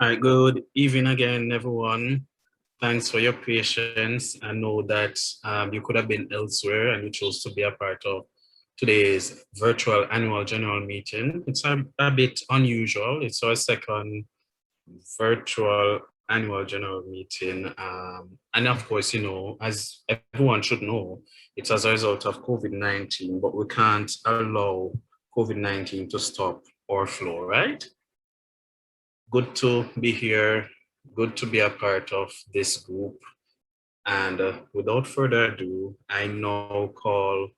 All right, good evening again, everyone. Thanks for your patience. I know that you could have been elsewhere and you chose to be a part of today's virtual annual general meeting. It's a bit unusual. It's our second virtual annual general meeting. And of course, as everyone should know, it's as a result of COVID-19, but we can't allow COVID-19 to stop our flow, right? Good to be here, good to be a part of this group. And without further ado, I now call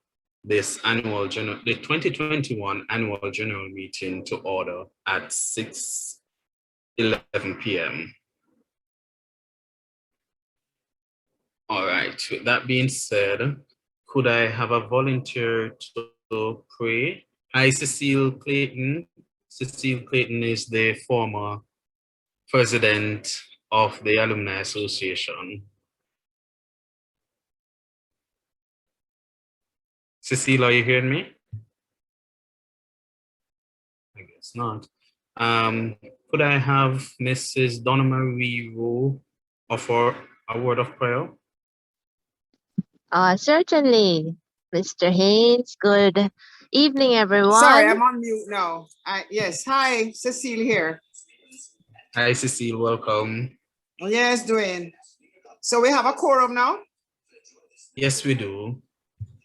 this the 2021 annual general meeting to order at 6:11 p.m. All right, with that being said, could I have a volunteer to pray? Hi, Cecile Clayton. Cecile Clayton is the former president of the Alumni Association. Cecile, are you hearing me? I guess not. Could I have Mrs. Donna Marie Rowe offer a word of prayer? Certainly, Mr. Haynes. Good evening, everyone. Sorry, I'm on mute now. Yes, hi, Cecile here. Hi, Cecile, welcome. Yes, doing. So we have a quorum now? Yes, we do.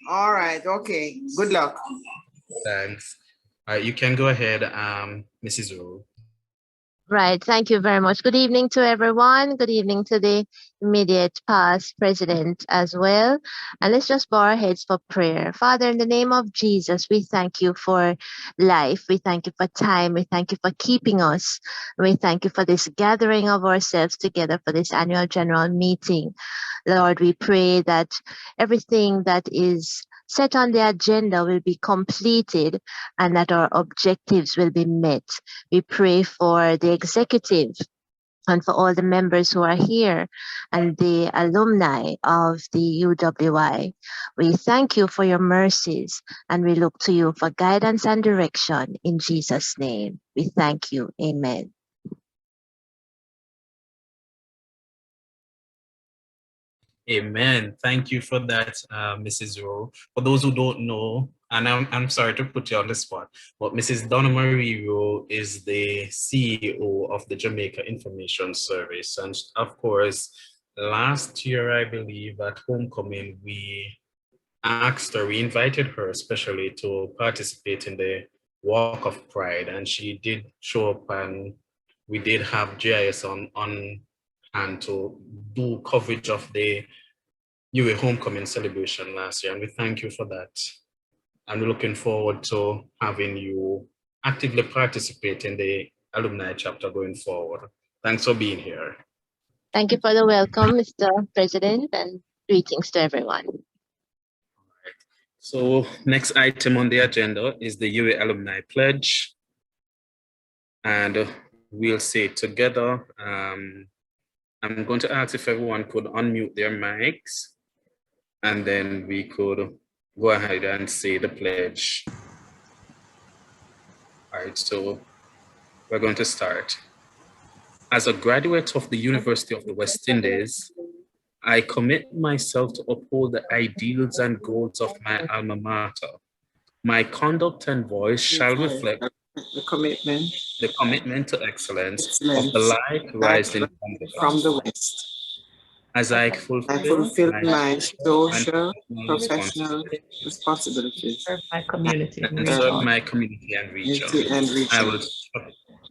All right, okay, good luck. Thanks. All right, you can go ahead, Mrs. Rowe. Right. Thank you very much. Good evening to everyone. Good evening to the immediate past president as well. And let's just bow our heads for prayer. Father, in the name of Jesus, we thank you for life. We thank you for time. We thank you for keeping us. We thank you for this gathering of ourselves together for this annual general meeting. Lord, we pray that everything that is set on the agenda will be completed and that our objectives will be met. We pray for the executive and for all the members who are here and the alumni of the UWI. We thank you for your mercies and we look to you for guidance and direction in Jesus' name. We thank you. Amen. Amen. Thank you for that, Mrs. Rowe. For those who don't know, and I'm sorry to put you on the spot, but Mrs. Donna Marie Rowe is the CEO of the Jamaica Information Service. And of course, last year, I believe at homecoming, we invited her especially to participate in the Walk of Pride. And she did show up and we did have GIS on hand to do coverage of the UWIAA homecoming celebration last year, and we thank you for that. And we're looking forward to having you actively participate in the alumni chapter going forward. Thanks for being here. Thank you for the welcome, Mr. President, and greetings to everyone. All right. So next item on the agenda is the UWIAA Alumni Pledge. And we'll say it together. I'm going to ask if everyone could unmute their mics, and then we could go ahead and say the pledge. All right, so we're going to start. As a graduate of the University of the West Indies, I commit myself to uphold the ideals and goals of my alma mater. My conduct and voice shall reflect the commitment to excellence of the light rising from the West. As I fulfill my social, professional responsibilities. Serve my community and serve my community and region.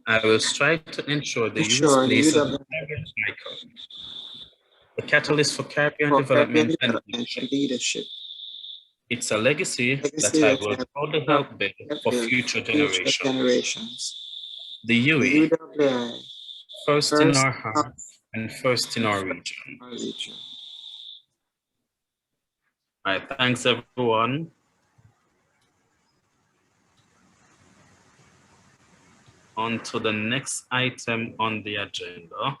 I will strive to ensure the UWIAA's place in the Caribbean cycle, the catalyst for Caribbean development and leadership. It's a legacy that I will proudly help build for future generations. The UWIAA, first in our hearts and first in our region. All right, thanks everyone. On to the next item on the agenda.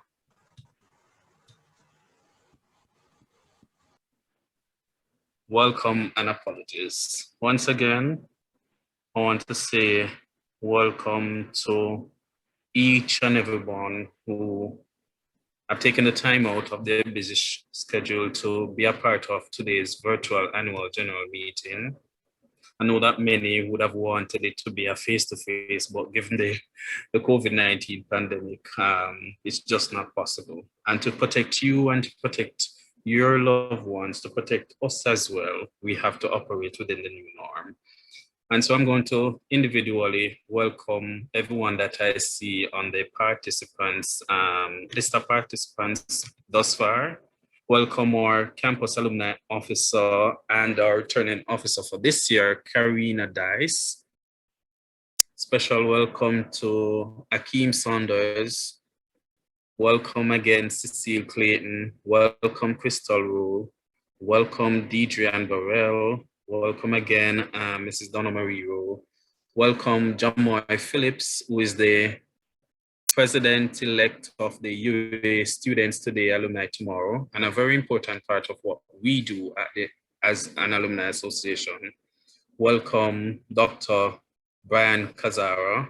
Welcome and apologies. Once again, I want to say welcome to each and everyone who have taken the time out of their busy schedule to be a part of today's virtual annual general meeting. I know that many would have wanted it to be a face-to-face, but given the COVID-19 pandemic, it's just not possible. And to protect you and to protect your loved ones, to protect us as well, we have to operate within the new norm. And so I'm going to individually welcome everyone that I see on the participants, list of participants thus far. Welcome our campus alumni officer and our returning officer for this year, Karina Dice. Special welcome to Akeem Saunders. Welcome again, Cecile Clayton. Welcome, Crystal Rule. Welcome, Deidre Burrell. Welcome again, Mrs. Donna Marie Rule. Welcome, Jamoy Phillips, who is the president-elect of the UWIAA Students Today, Alumni Tomorrow, and a very important part of what we do as an alumni association. Welcome, Dr. Brian Kazara.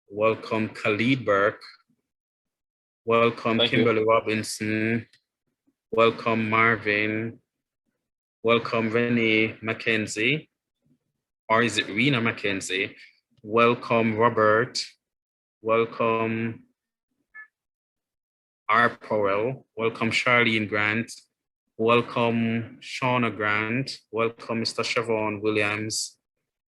Welcome, Khalid Burke. Welcome, Kimberly Robinson. Welcome, Marvin. Welcome, Renee Mackenzie. Or is it Rena Mackenzie? Welcome, Robert. Welcome, R. Powell. Welcome, Charlene Grant. Welcome, Shauna Grant. Welcome, Mr. Sevon Williams.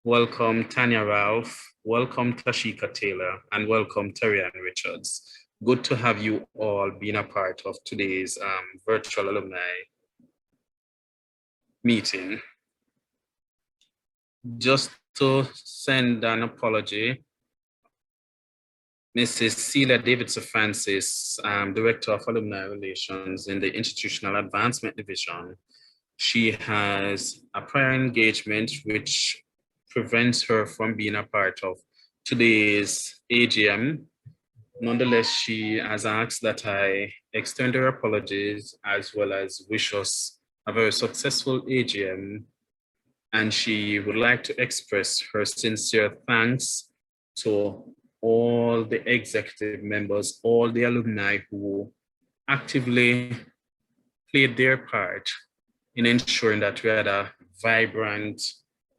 Welcome, Tanya Ralph. Welcome, Tashika Taylor. And welcome, Terry Ann Richards. Good to have you all being a part of today's virtual alumni meeting. Just to send an apology, Mrs. Celia Davidson Francis, Director of Alumni Relations in the Institutional Advancement Division. She has a prior engagement which prevents her from being a part of today's AGM. Nonetheless, she has asked that I extend her apologies as well as wish us a very successful AGM. And she would like to express her sincere thanks to all the executive members, all the alumni who actively played their part in ensuring that we had a vibrant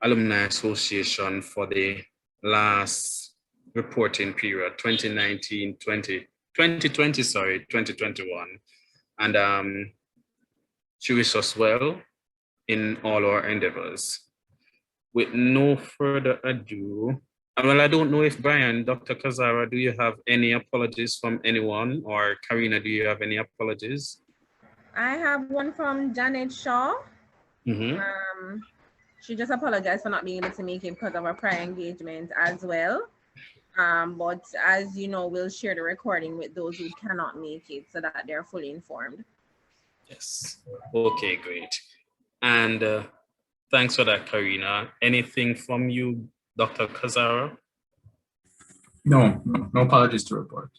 alumni association for the last reporting period, 2021. And she wishes us well in all our endeavors. With no further ado, well, I don't know if Brian, Dr. Kazara, do you have any apologies from anyone, or Karina, do you have any apologies? I have one from Janet Shaw. She just apologized for not being able to make it because of her prior engagement as well. But as you know, we'll share the recording with those who cannot make it so that they're fully informed. Yes. Okay, great. And thanks for that, Karina. Anything from you, Dr. Kazara? No apologies to report.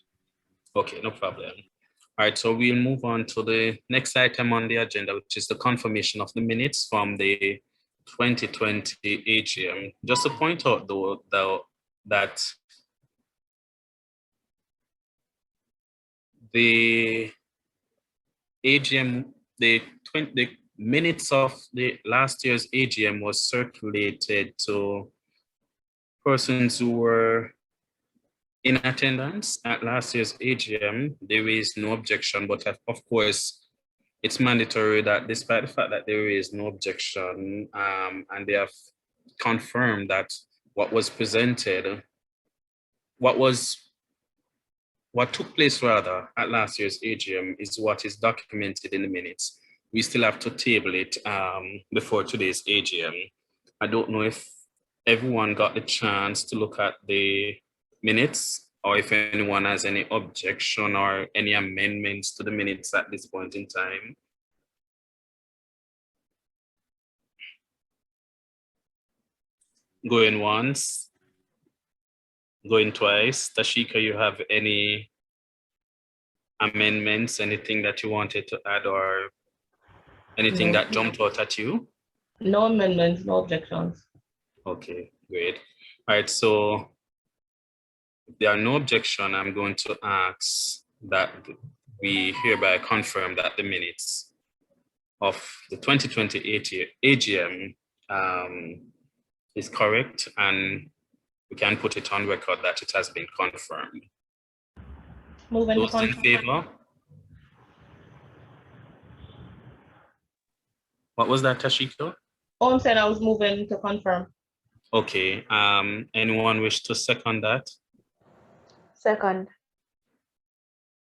Okay, no problem. All right, so we'll move on to the next item on the agenda, which is the confirmation of the minutes from the 2020 AGM. Just to point out, though, that the AGM, the minutes of the last year's AGM was circulated to persons who were in attendance at last year's AGM. There is no objection, but of course, it's mandatory that despite the fact that there is no objection, and they have confirmed that what was presented, what took place rather at last year's AGM is what is documented in the minutes. We still have to table it before today's AGM. I don't know if everyone got the chance to look at the minutes, or if anyone has any objection or any amendments to the minutes at this point in time. Going once, going twice. Tashika, you have any amendments, anything that you wanted to add, or anything that jumped out at you? No amendments, no objections. Okay, great. All right, so If there are no objection, I'm going to ask that we hereby confirm that the minutes of the 2020 AGM is correct, and we can put it on record that it has been confirmed. Those in favor? What was that, Tashiko? Oh, I'm saying I was moving to confirm. Okay, anyone wish to second that? Second.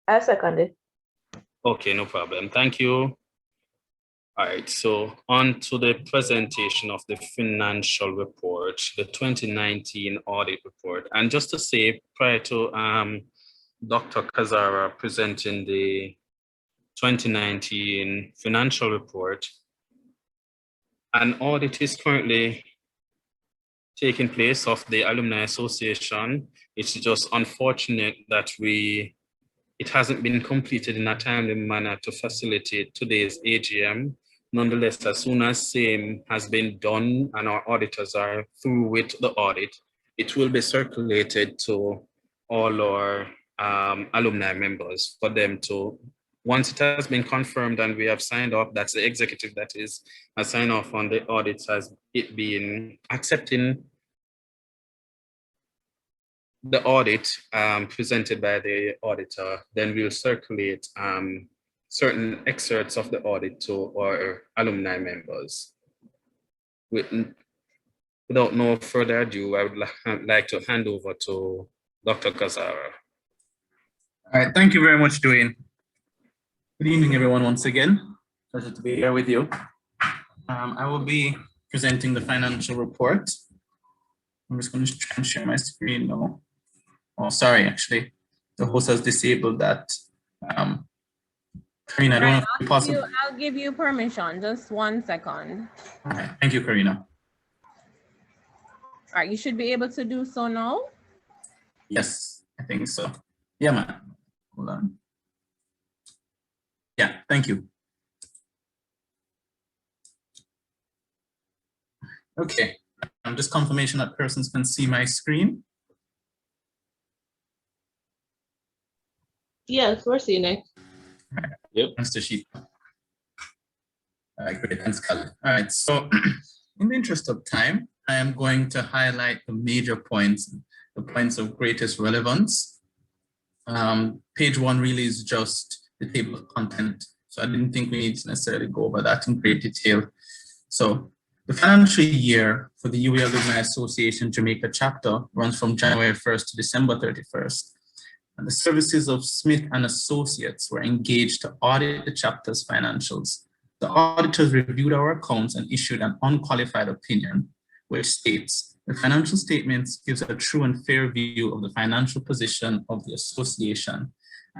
I seconded. Okay, no problem. Thank you. All right, so on to the presentation of the financial report, the 2019 audit report. And just to say, prior to Dr. Kazara presenting the 2019 financial report, an audit is currently taking place of the Alumni Association. It's just unfortunate that it hasn't been completed in a timely manner to facilitate today's AGM. Nonetheless, as soon as same has been done and our auditors are through with the audit, it will be circulated to all our alumni members for them to, once it has been confirmed and we have signed off, that's the executive that is, has signed off on the audit as it being accepting the audit presented by the auditor, then we'll circulate certain excerpts of the audit to our alumni members. Without no further ado, I would like to hand over to Dr. Kazara. All right, thank you very much, Dwayne. Good evening, everyone, once again. Pleasure to be here with you. I will be presenting the financial report. I'm just going to try and share my screen now. Oh, sorry, actually, the host has disabled that. Karina, I don't know if it's possible. I'll give you permission, just 1 second. All right, thank you, Karina. All right, you should be able to do so now. Yes, I think so. Yeah, man. Hold on. Yeah, thank you. Okay, just confirmation that persons can see my screen. Yes, we're seeing it. All right. Yep. Thanks to Sheep. All right, great. Thanks, Calvin. All right, so in the interest of time, I am going to highlight the major points, the points of greatest relevance. Page 1 really is just the table of content. So I didn't think we need to necessarily go over that in great detail. So the financial year for the UWIAA Alumni Association Jamaica Chapter runs from January 1st to December 31st. And the services of Smith and Associates were engaged to audit the chapter's financials. The auditors reviewed our accounts and issued an unqualified opinion, which states the financial statements gives a true and fair view of the financial position of the association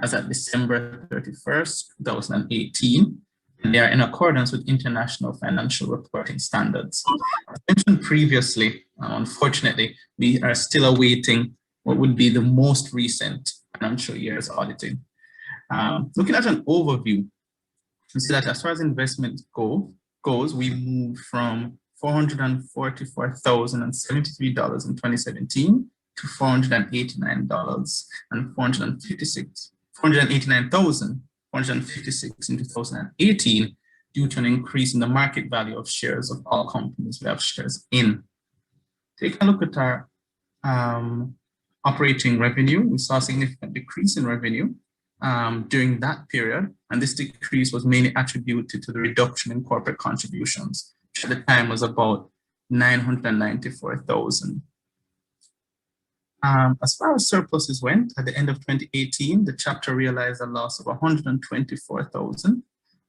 as at December 31st, 2018, and they are in accordance with international financial reporting standards. As mentioned previously, unfortunately, we are still awaiting what would be the most recent financial year's auditing. Looking at an overview, we see that as far as investment goes, we moved from $444,073 in 2017 to $489,456 in 2018 due to an increase in the market value of shares of all companies we have shares in. Take a look at our operating revenue. We saw a significant decrease in revenue during that period, and this decrease was mainly attributed to the reduction in corporate contributions, which at the time was about $994,000. As far as surpluses went, at the end of 2018, the chapter realized a loss of $124,000,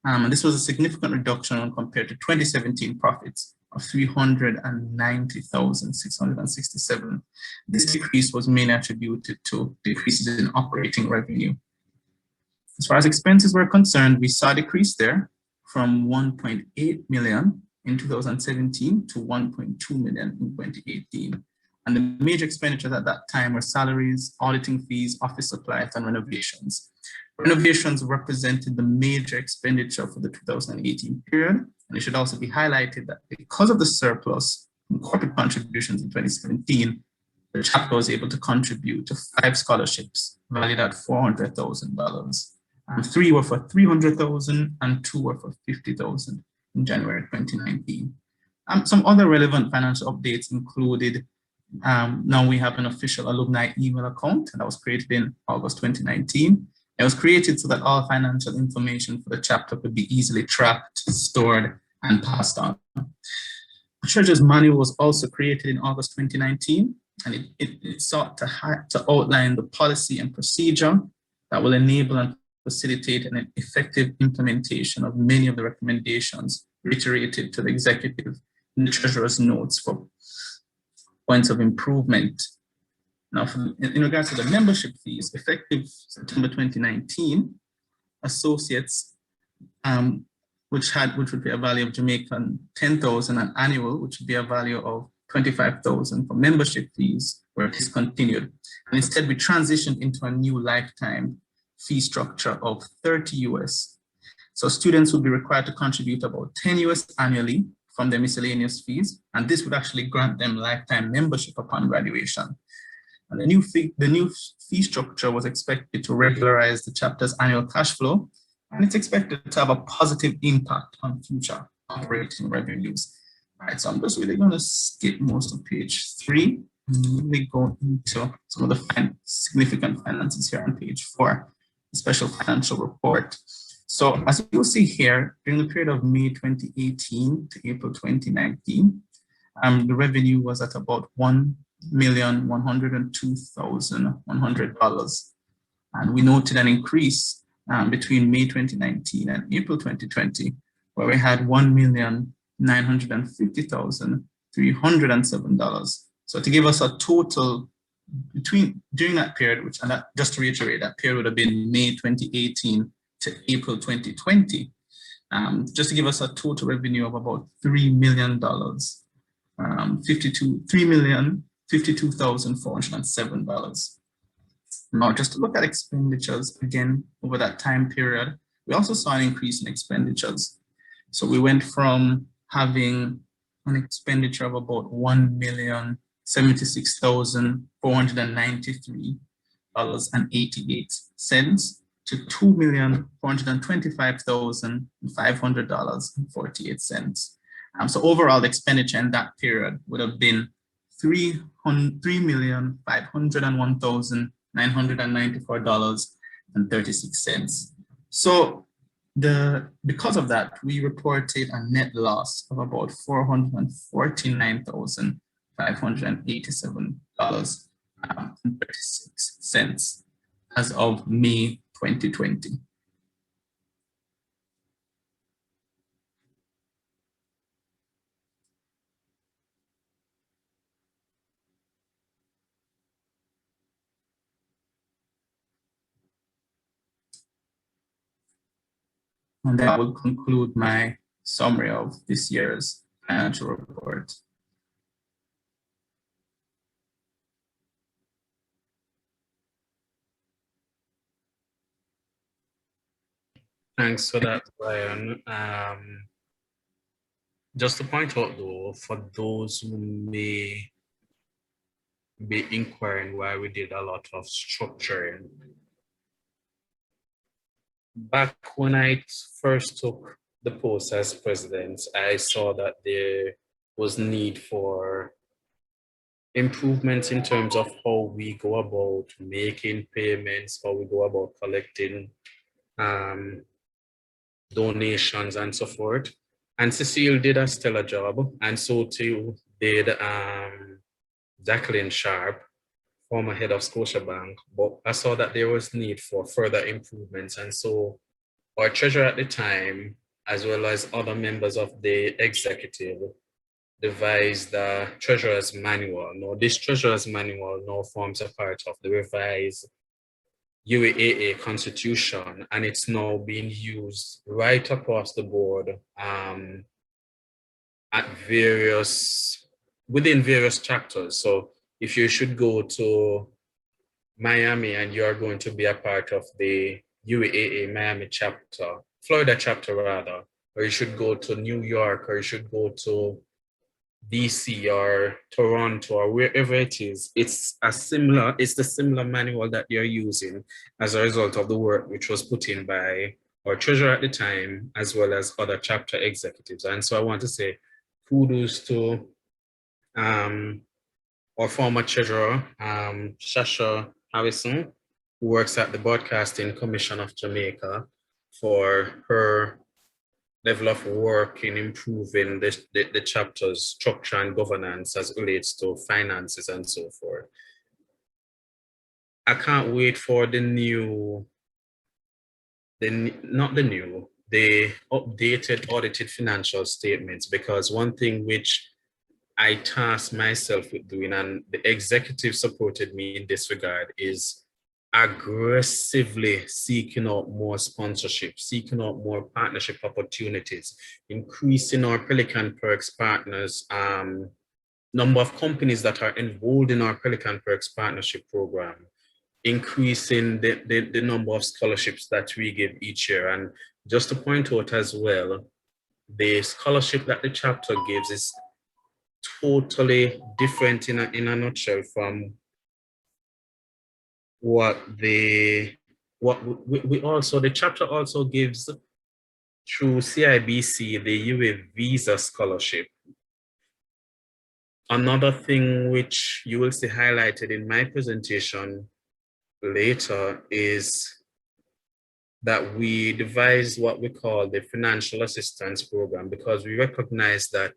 and this was a significant reduction when compared to 2017 profits of $390,667. This decrease was mainly attributed to decreases in operating revenue. As far as expenses were concerned, we saw a decrease there from 1.8 million in 2017 to 1.2 million in 2018. And the major expenditures at that time were salaries, auditing fees, office supplies, and renovations. Renovations represented the major expenditure for the 2018 period. And it should also be highlighted that because of the surplus in corporate contributions in 2017, the chapter was able to contribute to 5 scholarships valued at $400,000. And 3 were for $300,000 and 2 were for $50,000 in January 2019. Some other relevant financial updates included, now we have an official alumni email account that was created in August 2019. It was created so that all financial information for the chapter could be easily tracked, stored, and passed on. The Treasurer's Manual was also created in August 2019, and it sought to outline the policy and procedure that will enable and facilitate an effective implementation of many of the recommendations reiterated to the executive in the Treasurer's notes for points of improvement. Now, in regards to the membership fees, effective September 2019, associates, which would be a value of Jamaican 10,000 and annual, which would be a value of 25,000 for membership fees, were discontinued. And instead, we transitioned into a new lifetime fee structure of 30 US. So students would be required to contribute about 10 US annually from their miscellaneous fees, and this would actually grant them lifetime membership upon graduation. And the new fee structure was expected to regularize the chapter's annual cash flow, and it's expected to have a positive impact on future operating revenues. All right, so I'm just really going to skip most of page 3 and really go into some of the significant finances here on page 4, the special financial report. So as you'll see here, during the period of May 2018 to April 2019, the revenue was at about $1,102,100. And we noted an increase between May 2019 and April 2020, where we had $1,950,307. So to give us a total during that period, just to reiterate, that period would have been May 2018 to April 2020, just to give us a total revenue of about $3 million, $3,052,407. Now, just to look at expenditures again over that time period, we also saw an increase in expenditures. So we went from having an expenditure of about $1,076,493.88 to $2,425,500.48. So overall, the expenditure in that period would have been $3,501,994.36. So because of that, we reported a net loss of about $449,587.36 as of May 2020. And that will conclude my summary of this year's financial report. Thanks for that, Brian. Just to point out though, for those who may be inquiring why we did a lot of structuring. Back when I first took the post as president, I saw that there was need for improvements in terms of how we go about making payments, how we go about collecting donations and so forth. And Cecile did a stellar job, and so too did Jacqueline Sharp, former head of Scotiabank. But I saw that there was need for further improvements, and so our treasurer at the time, as well as other members of the executive, devised the treasurer's manual. Now, this treasurer's manual now forms a part of the revised UWIAA constitution, and it's now being used right across the board within various chapters. So if you should go to Miami and you are going to be a part of the UWIAA Miami chapter, Florida chapter rather, or you should go to New York, or you should go to DC or Toronto or wherever it is, it's the similar manual that you're using as a result of the work which was put in by our treasurer at the time, as well as other chapter executives. And so I want to say kudos to our former treasurer, Shasha Harrison, who works at the Broadcasting Commission of Jamaica, for her level of work in improving the chapter's structure and governance as it relates to finances and so forth. I can't wait for the updated audited financial statements, because one thing which I tasked myself with doing, and the executive supported me in this regard, is aggressively seeking out more sponsorship, seeking out more partnership opportunities, increasing our Pelican Perks partners, number of companies that are enrolled in our Pelican Perks partnership program, increasing the number of scholarships that we give each year. And just to point out as well, the scholarship that the chapter gives is totally different in a nutshell from the chapter also gives through CIBC the UWIAA Visa Scholarship. Another thing which you will see highlighted in my presentation later is that we devised what we call the Financial Assistance Program, because we recognize that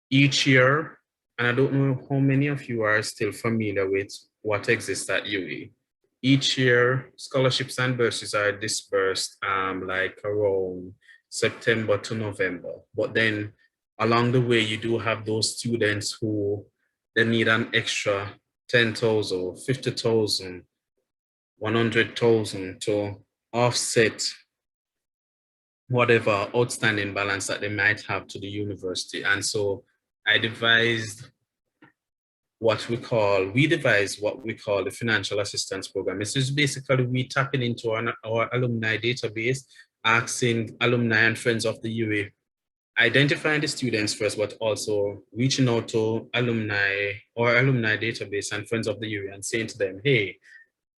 each year, and I don't know how many of you are still familiar with what exists at UWIAA. Each year, scholarships and bursaries are dispersed like around September to November. But then along the way, you do have those students who they need an extra 10,000, 50,000, 100,000 to offset whatever outstanding balance that they might have to the university. And so we devised what we call the Financial Assistance Program. This is basically we tapping into our alumni database, asking alumni and friends of the UWIAA, identifying the students first, but also reaching out to alumni database and friends of the UWIAA and saying to them, hey,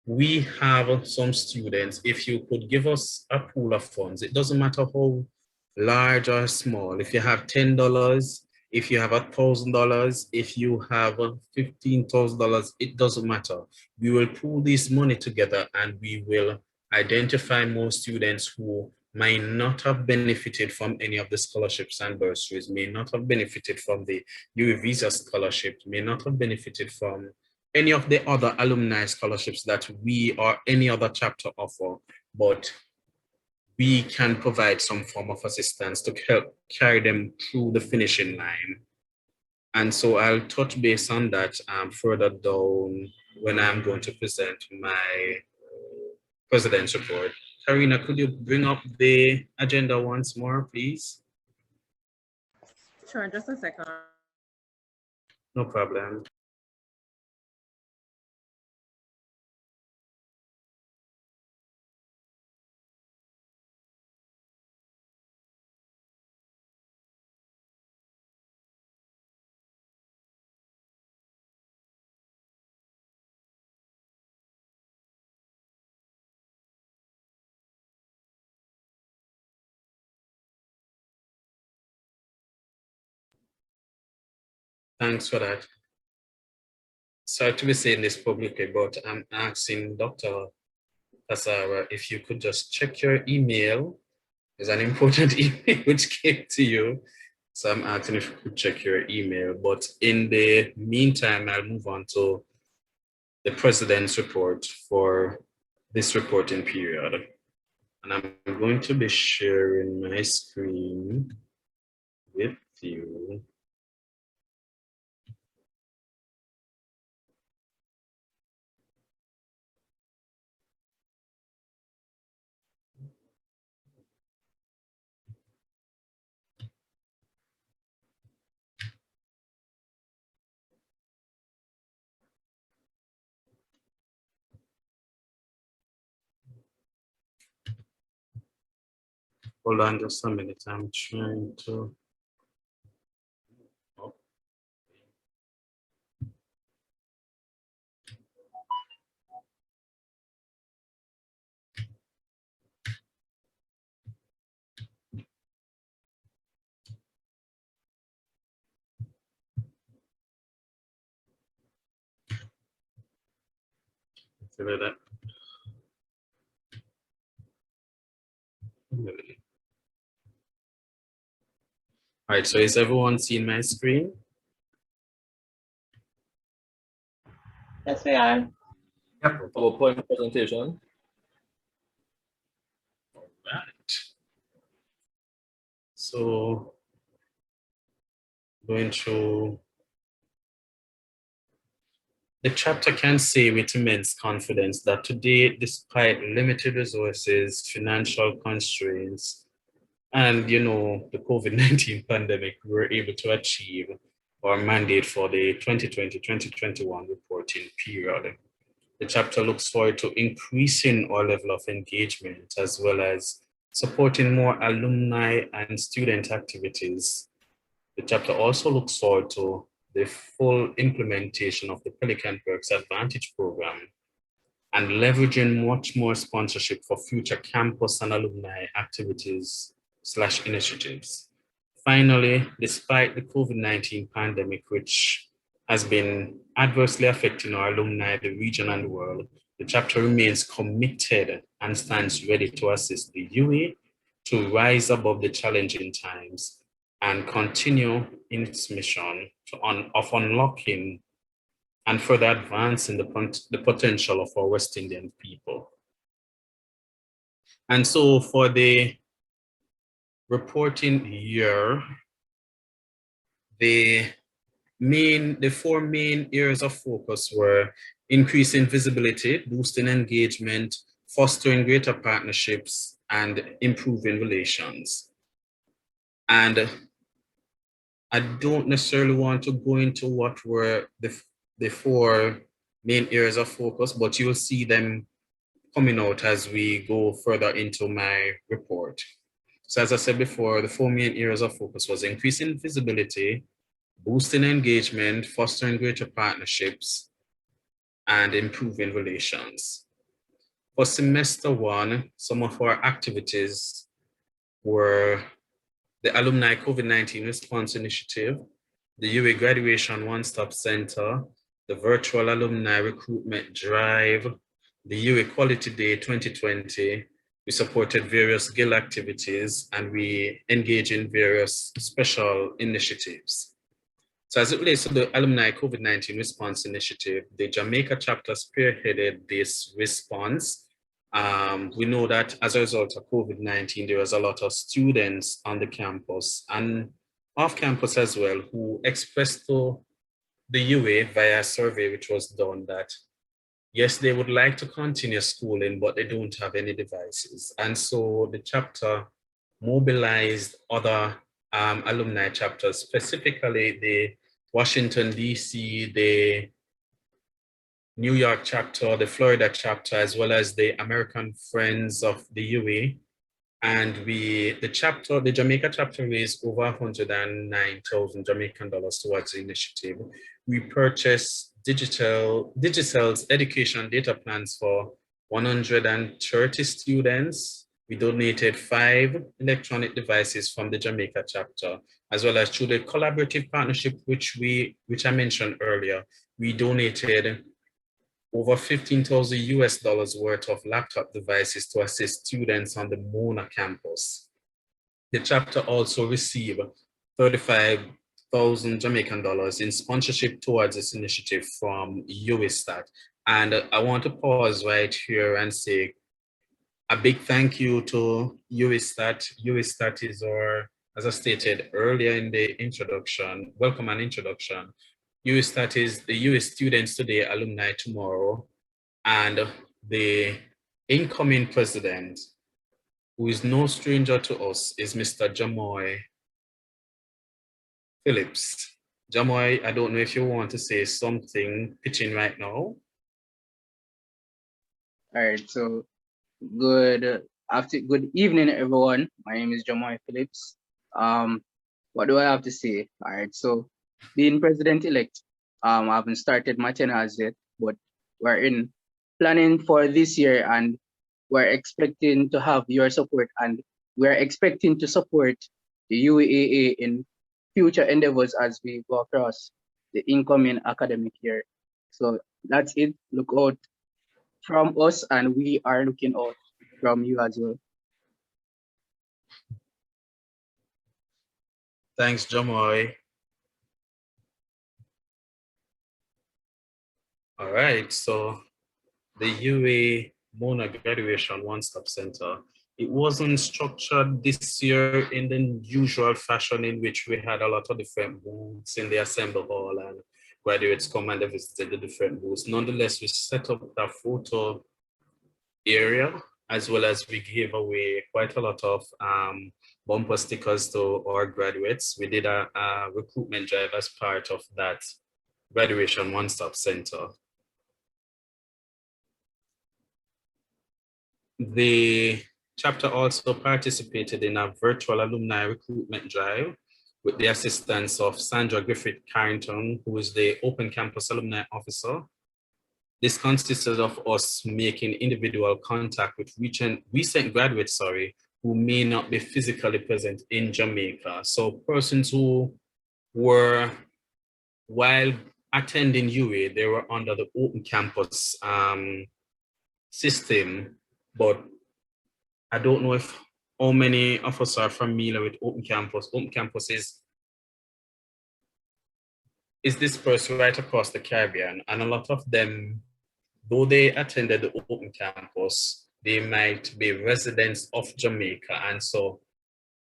we have some students, if you could give us a pool of funds, it doesn't matter how large or small, if you have $10, if you have $1,000, if you have $15,000, it doesn't matter. We will pool this money together and we will identify more students who might not have benefited from any of the scholarships and bursaries, may not have benefited from the UWIAA Visa Scholarship, may not have benefited from any of the other alumni scholarships that we or any other chapter offer, but we can provide some form of assistance to help carry them through the finishing line. And so I'll touch base on that further down when I'm going to present my president's report. Karina, could you bring up the agenda once more, please? Sure, just a second. No problem. Thanks for that. Sorry to be saying this publicly, but I'm asking Dr. Kasara if you could just check your email. There's an important email which came to you. So I'm asking if you could check your email. But in the meantime, I'll move on to the president's report for this reporting period. And I'm going to be sharing my screen with you. Hold on just a minute. I'm trying to. Oh, Figure that. All right, so is everyone seeing my screen? Yes, we are. Yep. PowerPoint presentation. All right. So going through the chapter can say with immense confidence that today, despite limited resources, financial constraints, and the COVID-19 pandemic, we were able to achieve our mandate for the 2020-2021 reporting period. The chapter looks forward to increasing our level of engagement as well as supporting more alumni and student activities. The chapter also looks forward to the full implementation of the Pelican Perks Advantage program and leveraging much more sponsorship for future campus and alumni activities / initiatives. Finally, despite the COVID-19 pandemic, which has been adversely affecting our alumni, the region, and the world, the chapter remains committed and stands ready to assist the UWIAA to rise above the challenging times and continue in its mission of unlocking and further advancing the potential of our West Indian people. And so for the reporting year, the four main areas of focus were increasing visibility, boosting engagement, fostering greater partnerships, and improving relations. And I don't necessarily want to go into what were the four main areas of focus, but you'll see them coming out as we go further into my report. So as I said before, the four main areas of focus was increasing visibility, boosting engagement, fostering greater partnerships, and improving relations. For semester one, some of our activities were the Alumni COVID-19 Response Initiative, the UWIAA Graduation One-Stop Center, the Virtual Alumni Recruitment Drive, the UWIAA Quality Day 2020. We supported various guild activities and we engage in various special initiatives. So as it relates to the Alumni COVID-19 Response Initiative, the Jamaica chapter spearheaded this response. We know that as a result of COVID-19, there was a lot of students on the campus and off campus as well who expressed to the UWIAA via a survey which was done that yes, they would like to continue schooling, but they don't have any devices. And so the chapter mobilized other alumni chapters, specifically the Washington, DC, the New York chapter, the Florida chapter, as well as the American Friends of the UWIAA. And the Jamaica chapter raised over 109,000 Jamaican dollars towards the initiative. We purchased Digicel's education data plans for 130 students. We donated 5 electronic devices from the Jamaica chapter, as well as through the collaborative partnership, which I mentioned earlier. We donated over $15,000 worth of laptop devices to assist students on the Mona campus. The chapter also received 35,000 Jamaican dollars in sponsorship towards this initiative from UWISTAT. And I want to pause right here and say a big thank you to UWISTAT. UWISTAT is as I stated earlier in the introduction, welcome and introduction, UWISTAT is the UWIAA Students Today, Alumni Tomorrow, and the incoming president, who is no stranger to us, is Mr. Jamoy Phillips. Jamoy, I don't know if you want to say something, pitching right now. All right, so good evening, everyone. My name is Jamoy Phillips. What do I have to say? All right, so being president-elect, I haven't started my tenure as yet, but we're in planning for this year and we're expecting to have your support and we're expecting to support the UWIAA in future endeavors as we go across the incoming academic year. So that's it. Look out from us, and we are looking out from you as well. Thanks, Jamoy. All right, so the UA Mona Graduation One-Stop Center, it wasn't structured this year in the usual fashion in which we had a lot of different booths in the assembly hall and graduates come and they visited the different booths. Nonetheless, we set up a photo area, as well as we gave away quite a lot of bumper stickers to our graduates. We did a recruitment drive as part of that Graduation One-Stop Center. The chapter also participated in a virtual alumni recruitment drive with the assistance of Sandra Griffith-Carrington, who is the Open Campus Alumni Officer. This consisted of us making individual contact with recent graduates, who may not be physically present in Jamaica. So persons who were, while attending UA, they were under the Open Campus system, but I don't know if how many of us are familiar with Open Campus. Open Campus is dispersed right across the Caribbean, and a lot of them, though they attended the Open Campus, they might be residents of Jamaica. And so,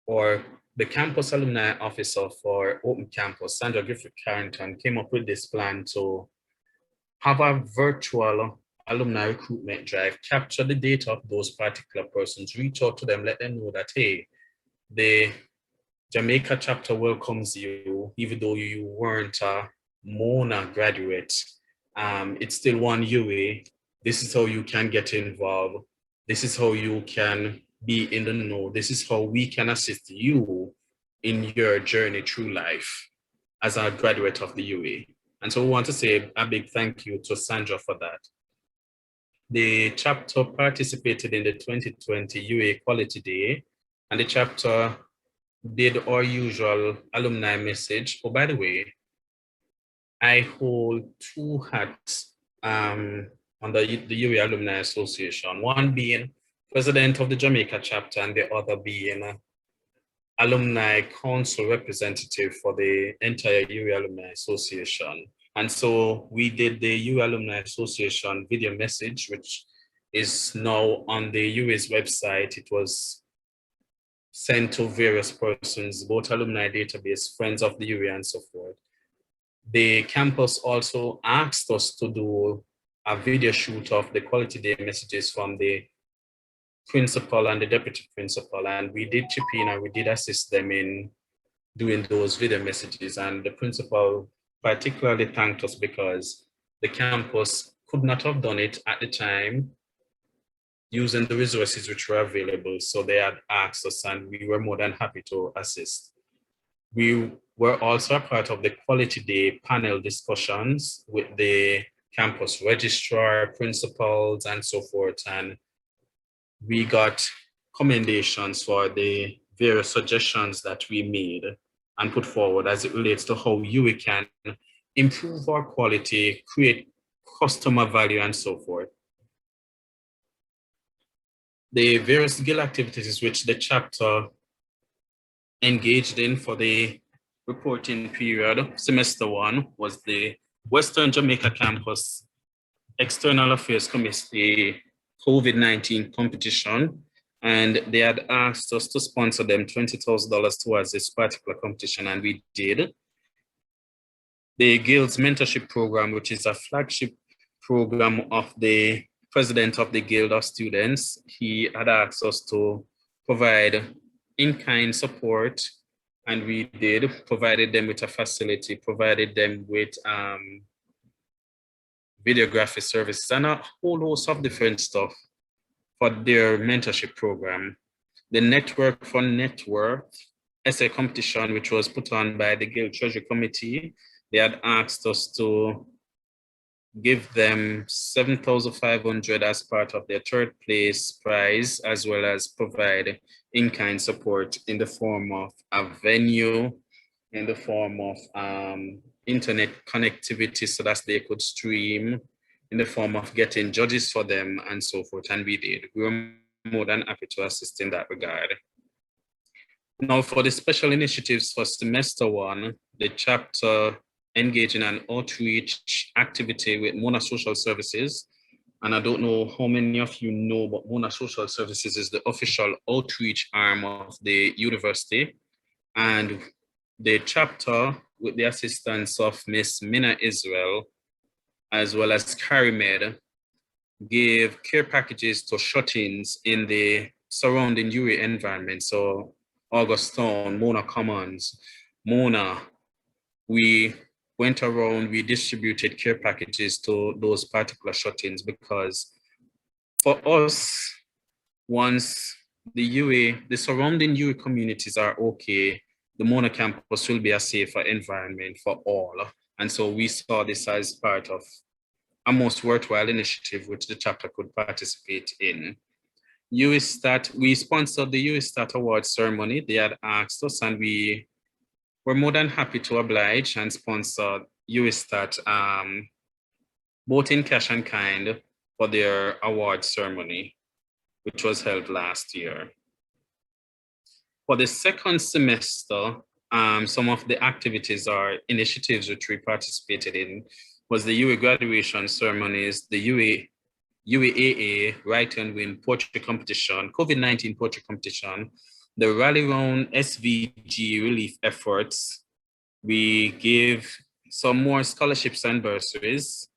or the campus alumni officer for Open Campus, Sandra Griffith-Carrington, came up with this plan to have a virtual alumni recruitment drive, capture the data of those particular persons, reach out to them, let them know that, hey, the Jamaica chapter welcomes you, even though you weren't a Mona graduate. It's still one UA. This is how you can get involved. This is how you can be in the know. This is how we can assist you in your journey through life as a graduate of the UA. And so we want to say a big thank you to Sandra for that. The chapter participated in the 2020 UA Quality Day, and the chapter did our usual alumni message. Oh, by the way, I hold two hats under the UWIAA Alumni Association, one being president of the Jamaica chapter and the other being alumni council representative for the entire UWIAA Alumni Association. And so we did the UWIAA Alumni Association video message, which is now on the UWIA's website. It was sent to various persons, both alumni database, friends of the UWIAA and so forth. The campus also asked us to do a video shoot of the Quality Day messages from the principal and the deputy principal, and we did chip in and we did assist them in doing those video messages. And the principal particularly thanked us because the campus could not have done it at the time using the resources which were available. So they had asked us and we were more than happy to assist. We were also a part of the Quality Day panel discussions with the campus registrar, principals, and so forth. And we got commendations for the various suggestions that we made and put forward as it relates to how we can improve our quality, create customer value, and so forth. The various skill activities which the chapter engaged in for the reporting period, semester one, was the Western Jamaica Campus External Affairs Committee COVID-19 competition, and they had asked us to sponsor them $20,000 towards this particular competition, and we did. The Guild's mentorship program, which is a flagship program of the president of the Guild of Students, he had asked us to provide in-kind support, and we did, provided them with a facility, provided them with videography services and a whole host of different stuff for their mentorship program. The Network for Network essay competition, which was put on by the Guild Treasury Committee, they had asked us to give them $7,500 as part of their third place prize, as well as provide in-kind support in the form of a venue, in the form of internet connectivity so that they could stream, in the form of getting judges for them and so forth, and we did. We were more than happy to assist in that regard. Now for the special initiatives for semester one, the chapter engaged in an outreach activity with Mona Social Services. And I don't know how many of you know, but Mona Social Services is the official outreach arm of the university. And the chapter, with the assistance of Miss Minna Israel, as well as CariMed, gave care packages to shut-ins in the surrounding UWIAA environment. So Augustown, Mona Commons, Mona, we went around, we distributed care packages to those particular shut-ins because for us, once the surrounding UWIAA communities are okay, the Mona campus will be a safer environment for all. And so we saw this as part of a most worthwhile initiative which the chapter could participate in. UWISTAT, we sponsored the UWISTAT Award ceremony. They had asked us and we were more than happy to oblige and sponsor UWISTAT both in cash and kind for their award ceremony, which was held last year. For the second semester, some of the activities or initiatives which we participated in was the UWIAA graduation ceremonies, the UWIAA Write and Win Poetry Competition, COVID-19 Poetry Competition, the Rally Round SVG relief efforts. We gave some more scholarships and bursaries.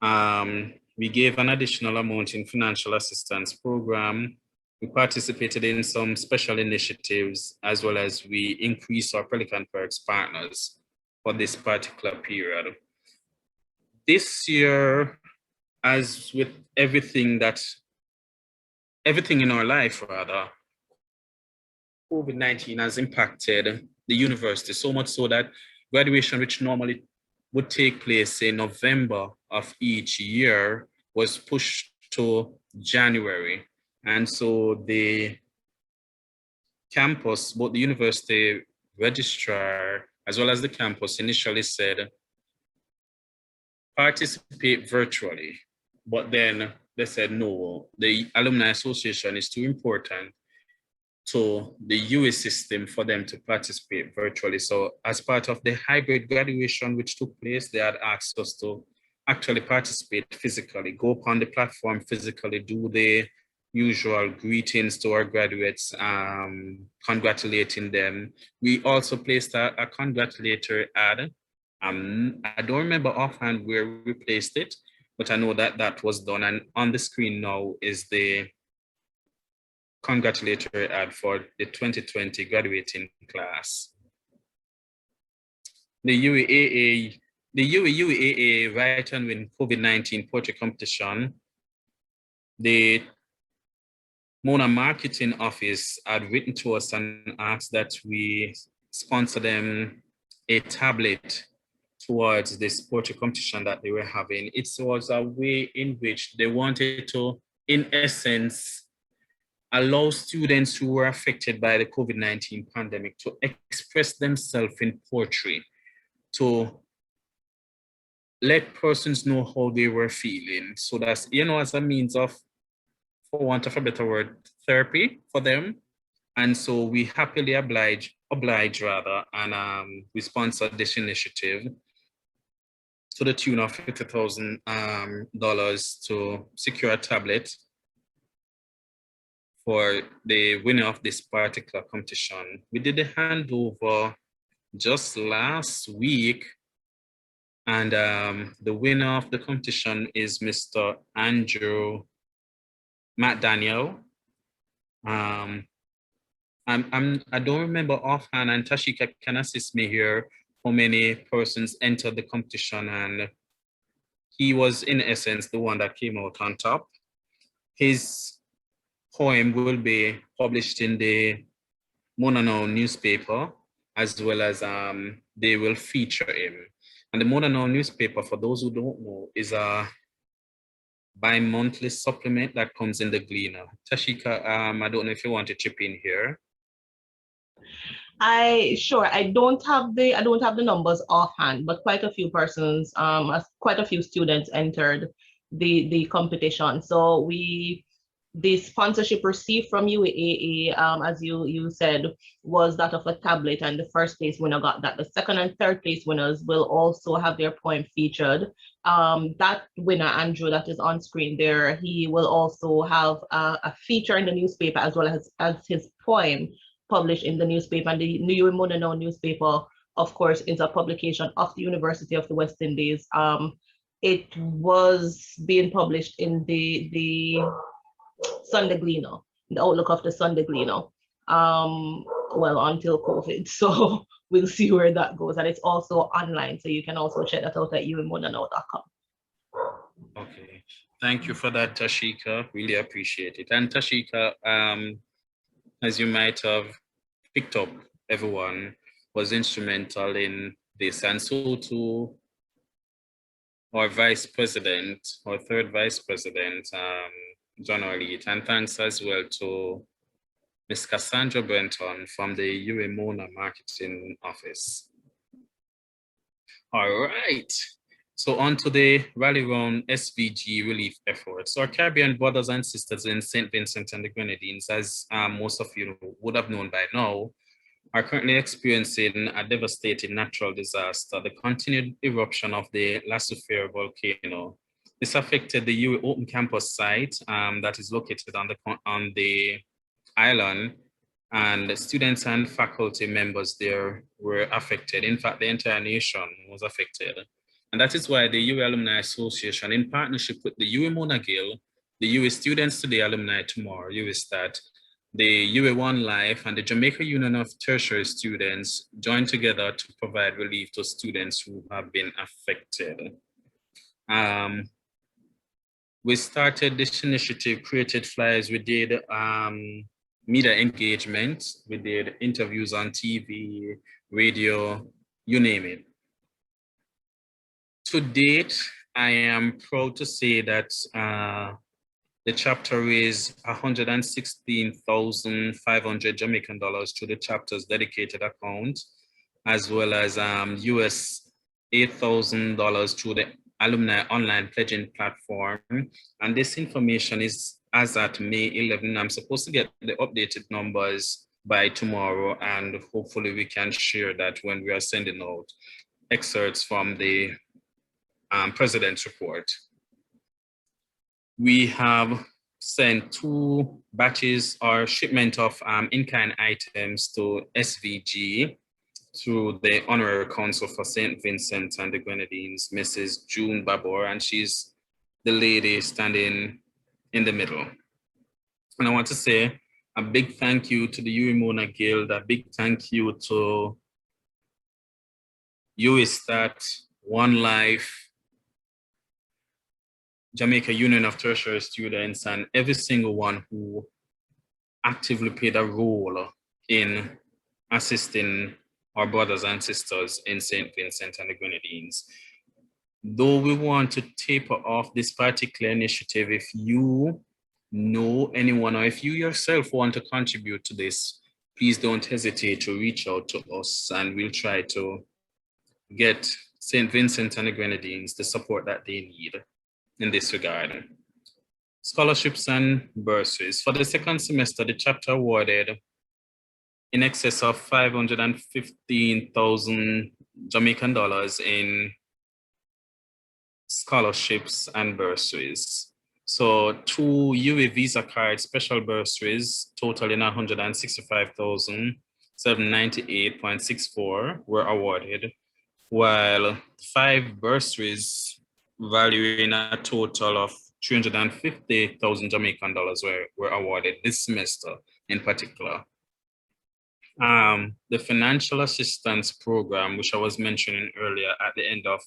We gave an additional amount in financial assistance program. We participated in some special initiatives, as well as we increased our Pelican Perks partners for this particular period. This year, as with everything in our life rather, COVID-19 has impacted the university so much so that graduation, which normally would take place in November of each year, was pushed to January. And so the campus, both the university registrar as well as the campus initially said, participate virtually. But then they said, no, the Alumni Association is too important to the UWIAA system for them to participate virtually. So as part of the hybrid graduation which took place, they had asked us to actually participate physically, go upon the platform physically, do the usual greetings to our graduates, congratulating them. We also placed a congratulatory ad. I don't remember offhand where we placed it, but I know that that was done. And on the screen now is the congratulatory ad for the 2020 graduating class. The UWIAA Write and Win COVID-19 Poetry Competition, the Mona Marketing Office had written to us and asked that we sponsor them a tablet towards this poetry competition that they were having. It was a way in which they wanted to, in essence, allow students who were affected by the COVID-19 pandemic to express themselves in poetry, to let persons know how they were feeling. So that's, as a means of, for want of a better word, therapy for them. And so we happily oblige rather, and we sponsored this initiative to the tune of $50,000 to secure a tablet for the winner of this particular competition. We did the handover just last week, and the winner of the competition is Mr. Andrew McDaniel. I don't remember offhand, and Tashika can assist me here, how many persons entered the competition, and he was in essence the one that came out on top. His poem will be published in the Mona Now newspaper, as well as they will feature him. And the Mona Now newspaper, for those who don't know, is a bi-monthly supplement that comes in the Gleaner. Tashika, I don't know if you want to chip in here. I don't have the numbers offhand, but quite a few persons, quite a few students entered the competition. So the sponsorship received from UWIAA, as you said, was that of a tablet, and the first place winner got that. The second and third place winners will also have their poem featured. That winner, Andrew, that is on screen there, he will also have a feature in the newspaper as well as his poem published in the newspaper. And the New Monano newspaper, of course, is a publication of the University of the West Indies. It was being published in the Sunday Gleaner, the outlook of the Sunday Gleaner, well, until COVID. So we'll see where that goes. And it's also online, so you can also check that out at umonano.com. Okay, thank you for that, Tashika. Really appreciate it. And Tashika, as you might have picked up, everyone was instrumental in this. And so too, our vice president, our third vice president, John Elliott, and thanks as well to Ms. Cassandra Brenton from the UWIAA Marketing Office. All right, so on to the Rally Round SVG relief efforts. Our Caribbean brothers and sisters in St. Vincent and the Grenadines, as most of you would have known by now, are currently experiencing a devastating natural disaster, the continued eruption of the La Soufrière volcano. This affected the UWI Open Campus site that is located on the island, and students and faculty members there were affected. In fact, the entire nation was affected. And that is why the UWI Alumni Association, in partnership with the UWI Mona Gill, the UWI Students Today Alumni Tomorrow, UWI Stat, the UWI One Life, and the Jamaica Union of Tertiary Students joined together to provide relief to students who have been affected. We started this initiative, created flyers, we did media engagement, we did interviews on TV, radio, you name it. To date, I am proud to say that the chapter raised $116,500 Jamaican dollars to the chapter's dedicated account, as well as US $8,000 through the Alumni online pledging platform. And this information is as at May 11. I'm supposed to get the updated numbers by tomorrow, and hopefully we can share that when we are sending out excerpts from the President's report. We have sent 2 batches or shipment of in-kind items to SVG through the Honorary Council for St. Vincent and the Grenadines, Mrs. June Babor, and she's the lady standing in the middle. And I want to say a big thank you to the UWI Mona Guild, a big thank you to UWI Stat, One Life, Jamaica Union of Tertiary Students, and every single one who actively played a role in assisting our brothers and sisters in St. Vincent and the Grenadines. Though we want to taper off this particular initiative, if you know anyone or if you yourself want to contribute to this, please don't hesitate to reach out to us, and we'll try to get St. Vincent and the Grenadines the support that they need in this regard. Scholarships and bursaries. For the second semester, the chapter awarded in excess of 515,000 Jamaican dollars in scholarships and bursaries. So 2 UWI Visa card special bursaries totaling 165,798.64 were awarded, while 5 bursaries valuing a total of 350,000 Jamaican dollars were awarded this semester in particular. The financial assistance program, which I was mentioning earlier at the end of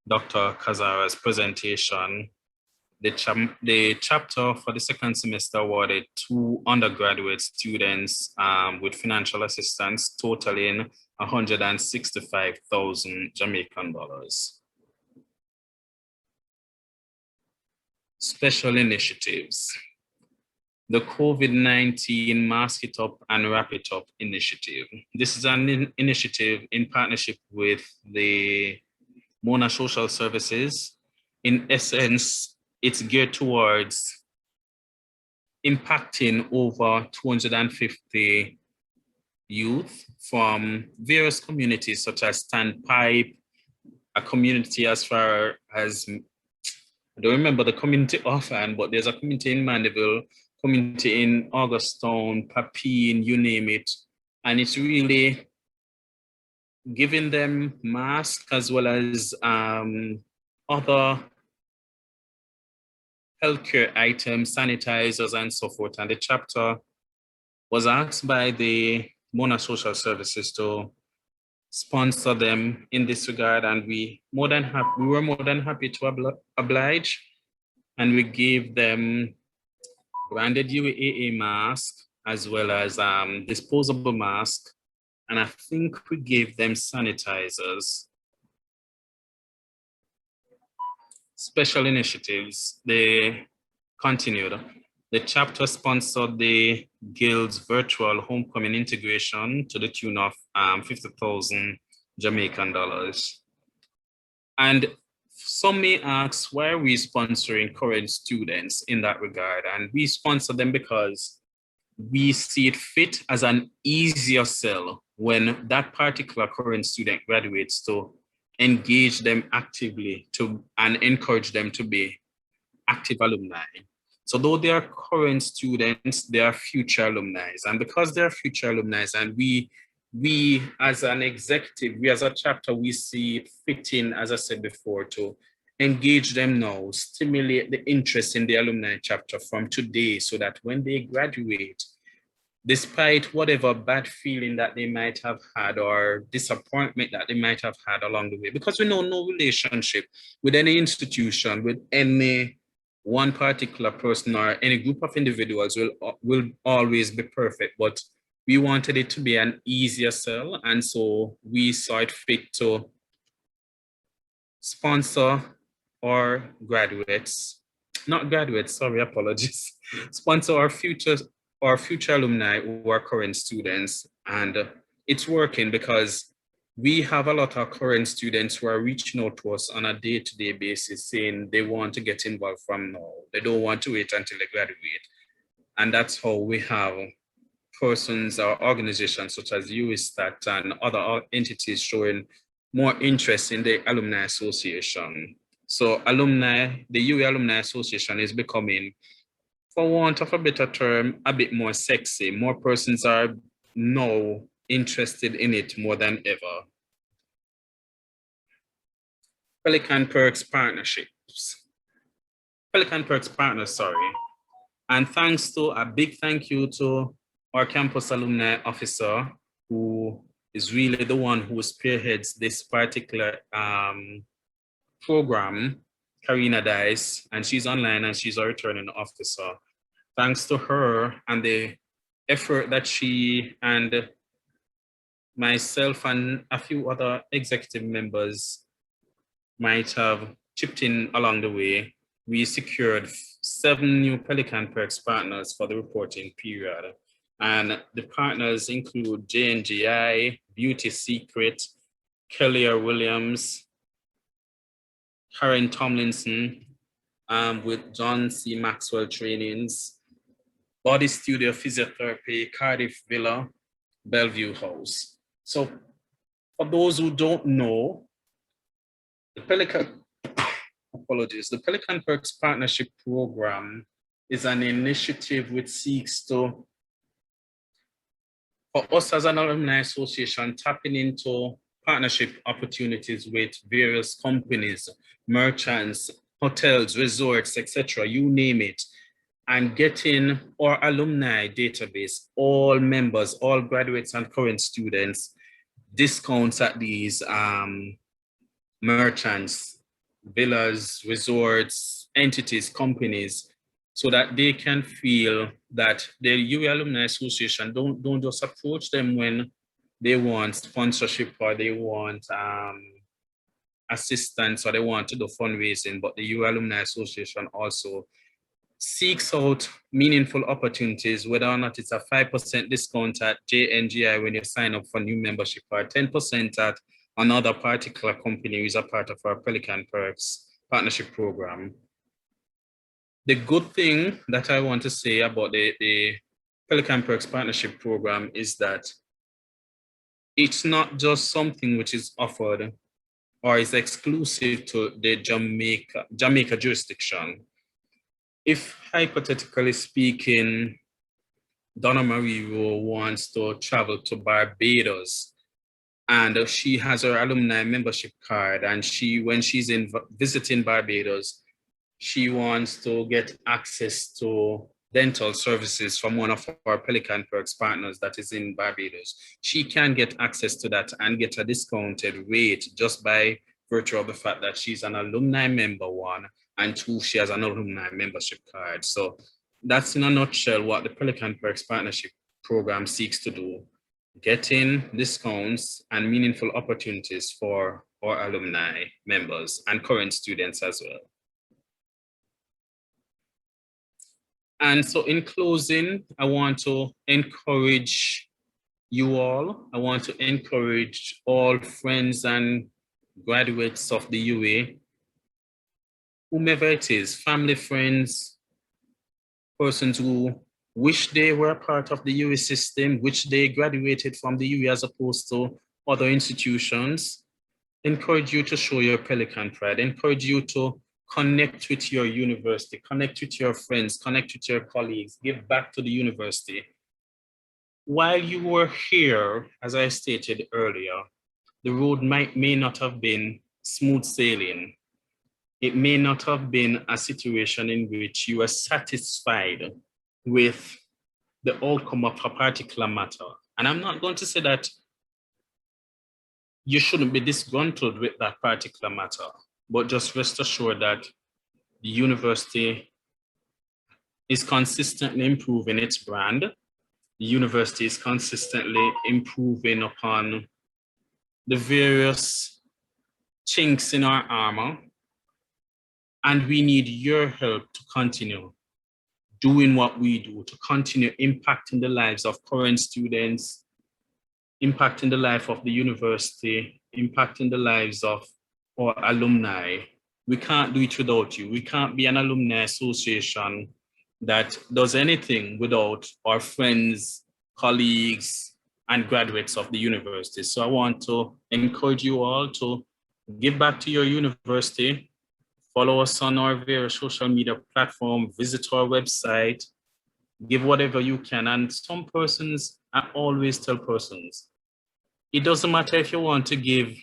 Dr. Kazara's presentation, the chapter for the second semester awarded 2 undergraduate students with financial assistance totaling 165,000 Jamaican dollars. Special initiatives. The COVID-19 Mask It Up and Wrap It Up initiative. This is an initiative in partnership with the Mona Social Services. In essence, it's geared towards impacting over 250 youth from various communities such as Standpipe, a community as far as, I don't remember the community offhand, but there's a community in Mandeville, community in Augustown, Papine, you name it. And it's really giving them masks as well as other healthcare items, sanitizers, and so forth. And the chapter was asked by the Mona Social Services to sponsor them in this regard, and we were more than happy to oblige, and we gave them branded UWIAA mask as well as disposable mask, and I think we gave them sanitizers. Special initiatives, they continued. The chapter sponsored the Guild's virtual homecoming integration to the tune of 50,000 Jamaican dollars. And some may ask, why are we sponsoring current students in that regard? And we sponsor them because we see it fit as an easier sell when that particular current student graduates to engage them actively and encourage them to be active alumni. So though they are current students, they are future alumni. And because they are future alumni, and we as an executive, we as a chapter, we see it fitting, as I said before, to engage them now, stimulate the interest in the alumni chapter from today, so that when they graduate, despite whatever bad feeling that they might have had or disappointment that they might have had along the way, because we know no relationship with any institution, with any one particular person or any group of individuals will always be perfect, but we wanted it to be an easier sell, and so we saw it fit to sponsor our graduates, not graduates, sorry, apologies, sponsor our future alumni who are current students. And it's working because we have a lot of current students who are reaching out to us on a day-to-day basis saying they want to get involved from now. They don't want to wait until they graduate. And that's how we have persons or organizations such as UWISTAT and other entities showing more interest in the Alumni Association. So the UWIAA Alumni Association is becoming, for want of a better term, a bit more sexy. More persons are now interested in it more than ever. Pelican Perks partnerships. Pelican Perks partners, sorry. And thanks to a big thank you to our campus alumni officer, who is really the one who spearheads this particular program, Karina Dice, and she's online and she's a returning officer. Thanks to her and the effort that she and myself and a few other executive members might have chipped in along the way, we secured 7 new Pelican Perks partners for the reporting period. And the partners include JNGI, Beauty Secret, Kelly Williams, Karen Tomlinson, with John C. Maxwell Trainings, Body Studio Physiotherapy, Cardiff Villa, Bellevue House. So for those who don't know, the Pelican Perks Partnership Program is an initiative which seeks to, for us as an alumni association, tapping into partnership opportunities with various companies, merchants, hotels, resorts, etc., you name it, and getting our alumni database, all members, all graduates and current students, discounts at these merchants, villas, resorts, entities, companies, so that they can feel that the UWIAA Alumni Association don't just approach them when they want sponsorship or they want assistance or they want to do fundraising, but the UWIAA Alumni Association also seeks out meaningful opportunities, whether or not it's a 5% discount at JNGI when you sign up for new membership, or 10% at another particular company who is a part of our Pelican Perks partnership program. The good thing that I want to say about the Pelican Perks Partnership Program is that it's not just something which is offered or is exclusive to the Jamaica jurisdiction. If hypothetically speaking, Donna Marie Rowe wants to travel to Barbados and she has her alumni membership card, and when she's visiting Barbados, she wants to get access to dental services from one of our Pelican Perks partners that is in Barbados. She can get access to that and get a discounted rate just by virtue of the fact that she's an alumni member, one, and two, she has an alumni membership card. So that's in a nutshell what the Pelican Perks Partnership Program seeks to do: getting discounts and meaningful opportunities for our alumni members and current students as well. And so in closing, I want to encourage you all. I want to encourage all friends and graduates of the UA, whomever it is, family, friends, persons who wish they were part of the UA system, which they graduated from the UA as opposed to other institutions. Encourage you to show your Pelican pride, encourage you to connect with your university, connect with your friends, connect with your colleagues, give back to the university. While you were here, as I stated earlier, the road may not have been smooth sailing. It may not have been a situation in which you are satisfied with the outcome of a particular matter. And I'm not going to say that you shouldn't be disgruntled with that particular matter, but just rest assured that the university is consistently improving its brand. The university is consistently improving upon the various chinks in our armor, and we need your help to continue doing what we do, to continue impacting the lives of current students, impacting the life of the university, impacting the lives of our alumni. We can't do it without you. We can't be an alumni association that does anything without our friends, colleagues, and graduates of the university. So I want to encourage you all to give back to your university, follow us on our various social media platforms, visit our website, give whatever you can. And some persons, I always tell persons, it doesn't matter if you want to give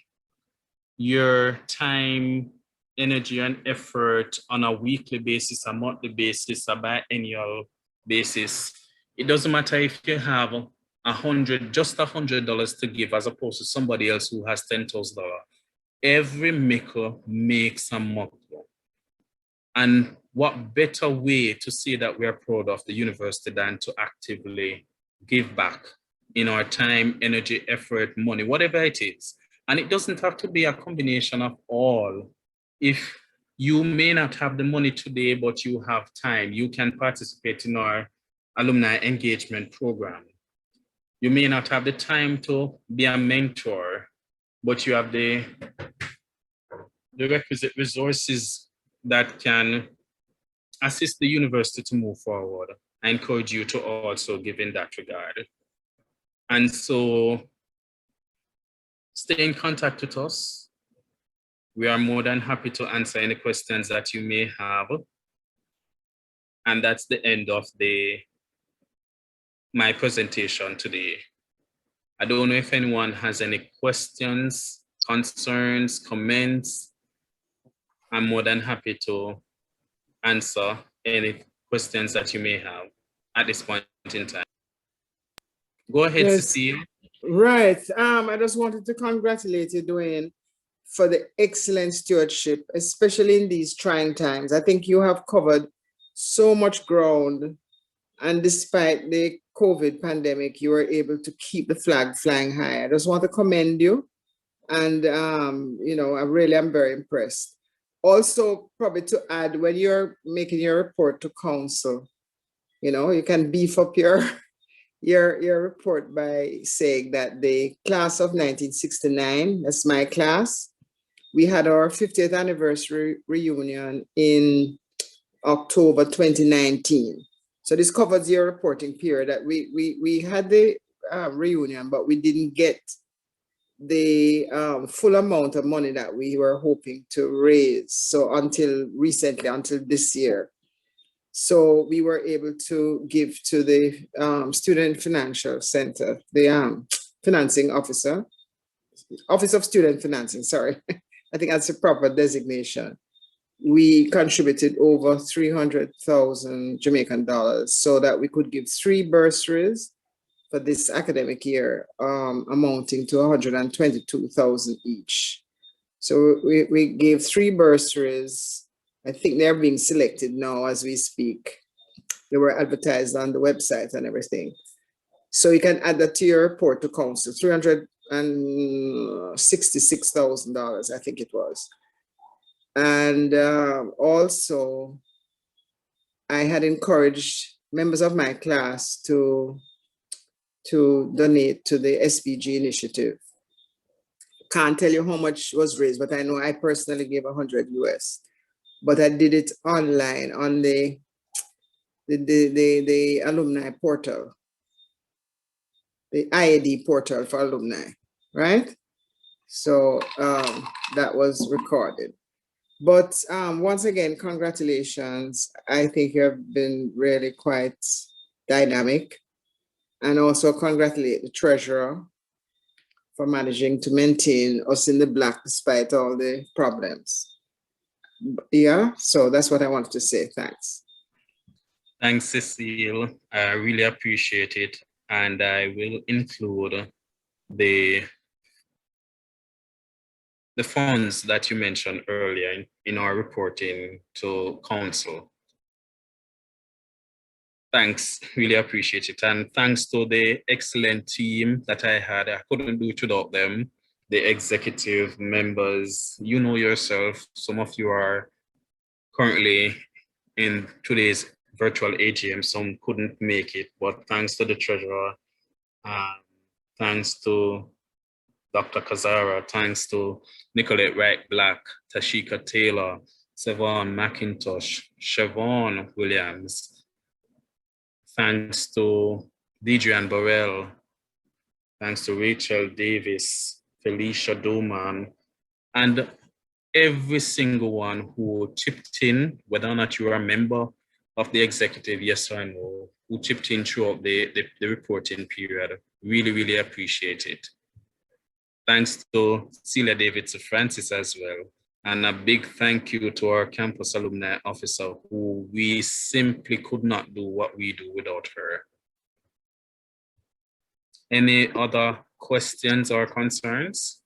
your time, energy, and effort on a weekly basis, a monthly basis, a biennial basis. It doesn't matter if you have just $100 to give as opposed to somebody else who has $10,000. Every maker makes a muckle. And what better way to say that we are proud of the university than to actively give back in our time, energy, effort, money, whatever it is. And it doesn't have to be a combination of all. If you may not have the money today, but you have time, you can participate in our alumni engagement program. You may not have the time to be a mentor, but you have the requisite resources that can assist the university to move forward. I encourage you to also give in that regard. And so stay in contact with us. We are more than happy to answer any questions that you may have. And that's the end of my presentation today. I don't know if anyone has any questions, concerns, comments. I'm more than happy to answer any questions that you may have at this point in time. Go ahead, Yes. Cecile. Right. I just wanted to congratulate you, Dwayne, for the excellent stewardship, especially in these trying times. I think you have covered so much ground, and despite the COVID pandemic, you were able to keep the flag flying high. I just want to commend you, and I really am very impressed. Also, probably to add, when you're making your report to council, you can beef up your report by saying that the class of 1969, that's my class, we had our 50th anniversary reunion in October 2019. So this covers your reporting period that we had the reunion, but we didn't get the full amount of money that we were hoping to raise. So until recently, until this year. So we were able to give to the Student Financial Center, the financing officer, Office of Student Financing, sorry. I think that's a proper designation. We contributed over 300,000 Jamaican dollars so that we could give 3 bursaries for this academic year, amounting to 122,000 each. So we gave 3 bursaries. I think they're being selected now as we speak. They were advertised on the website and everything. So you can add that to your report to council, $366,000, I think it was. And also, I had encouraged members of my class to donate to the SPG initiative. Can't tell you how much was raised, but I know I personally gave 100 US. But I did it online on the alumni portal, the IAD portal for alumni, right? So that was recorded. But once again, congratulations. I think you have been really quite dynamic. And also congratulate the treasurer for managing to maintain us in the black despite all the problems. Yeah, so that's what I wanted to say. Thanks. Thanks, Cecile. I really appreciate it. And I will include the funds that you mentioned earlier in our reporting to council. Thanks, really appreciate it. And thanks to the excellent team that I had. I couldn't do it without them. The executive members, you know yourself, some of you are currently in today's virtual AGM, some couldn't make it, but thanks to the treasurer, thanks to Dr. Kazara, thanks to Nicolette Wright-Black, Tashika Taylor, Sevon Mackintosh, Siobhan Williams, thanks to Deidrean Burrell, thanks to Rachel Davis, Felicia Doman, and every single one who chipped in, whether or not you are a member of the executive, yes or no, who chipped in throughout the reporting period. Really, really appreciate it. Thanks to Celia Davidson Francis as well. And a big thank you to our campus alumni officer, who we simply could not do what we do without her. Any other questions or concerns?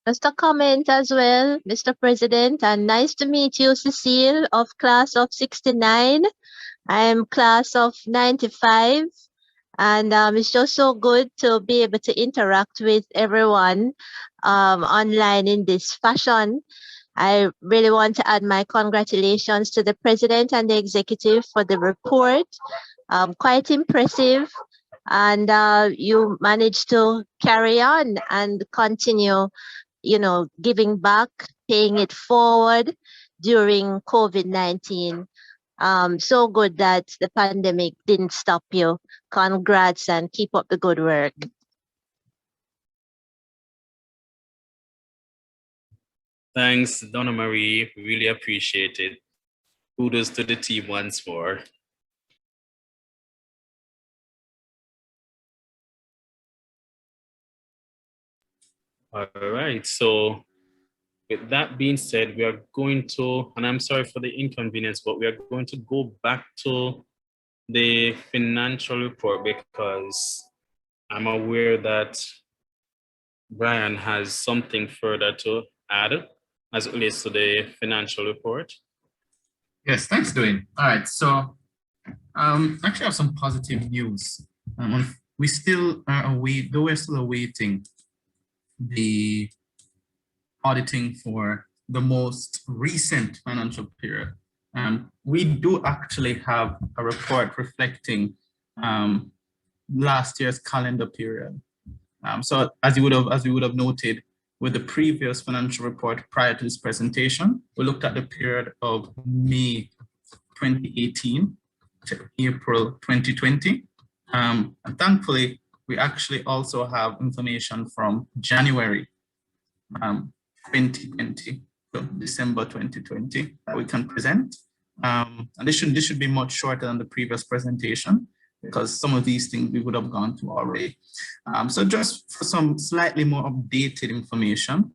Just a comment as well, Mr. President, and nice to meet you, Cecile, of class of 69. I am class of 95. And it's just so good to be able to interact with everyone online in this fashion. I really want to add my congratulations to the president and the executive for the report. Quite impressive. And you managed to carry on and continue, you know, giving back, paying it forward during COVID-19. So good that the pandemic didn't stop you. Congrats and keep up the good work. Thanks, Donna Marie. Really appreciate it. Kudos to the team once more. All right, so with that being said, we are going to, and I'm sorry for the inconvenience, but we are going to go back to the financial report because I'm aware that Brian has something further to add as it relates to the financial report. Yes, thanks, Dwayne. All right, so actually I have some positive news. We still are though we're still awaiting the auditing for the most recent financial period. We do actually have a report reflecting last year's calendar period. So as we would have noted with the previous financial report prior to this presentation, we looked at the period of May 2018 to April 2020. And thankfully, we actually also have information from January 2020 to December 2020 that we can present. And this should be much shorter than the previous presentation, because some of these things we would have gone through already. So just for some slightly more updated information,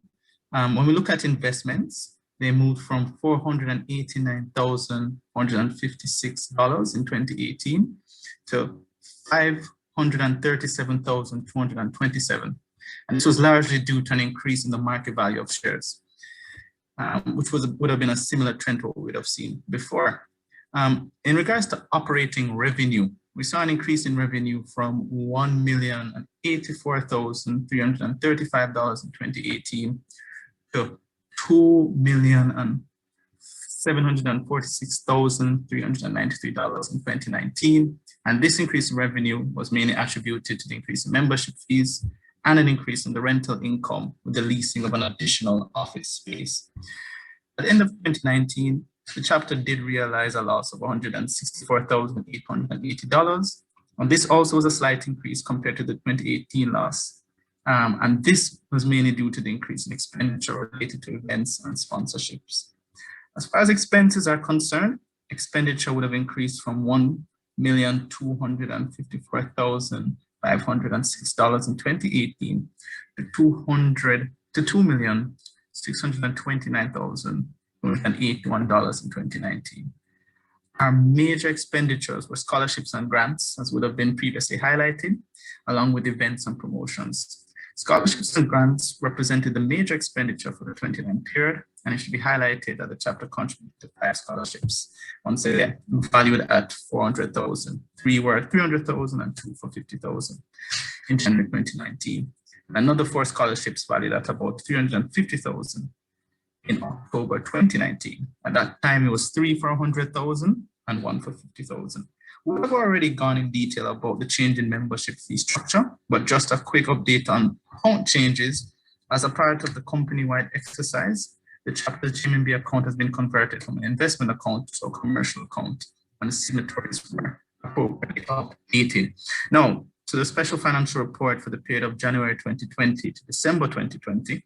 when we look at investments, they moved from $489,156 in 2018 to $537,227. And this was largely due to an increase in the market value of shares, which would have been a similar trend to what we would have seen before. In regards to operating revenue, we saw an increase in revenue from $1,084,335 in 2018 to $2,746,393 in 2019. And this increase in revenue was mainly attributed to the increase in membership fees and an increase in the rental income with the leasing of an additional office space. At the end of 2019, the chapter did realize a loss of $164,880. And this also was a slight increase compared to the 2018 loss. And this was mainly due to the increase in expenditure related to events and sponsorships. As far as expenses are concerned, expenditure would have increased from $1,254,506 in 2018 to $2,629,281 in 2019. Our major expenditures were scholarships and grants, as would have been previously highlighted, along with events and promotions. Scholarships and grants represented the major expenditure for the 2019 period, and it should be highlighted that the chapter contributed to 5 scholarships, once again valued at $400,000. 3 were $300,000 and 2 for $50,000 in January 2019. And another 4 scholarships valued at about $350,000 in October 2019. At that time, it was 3 for $100,000 and 1 for $50,000. We've already gone in detail about the change in membership fee structure, but just a quick update on account changes. As a part of the company-wide exercise, the chapter's GMB account has been converted from an investment account to a commercial account, and the signatories were appropriately updated. Now, to the special financial report for the period of January 2020 to December 2020, if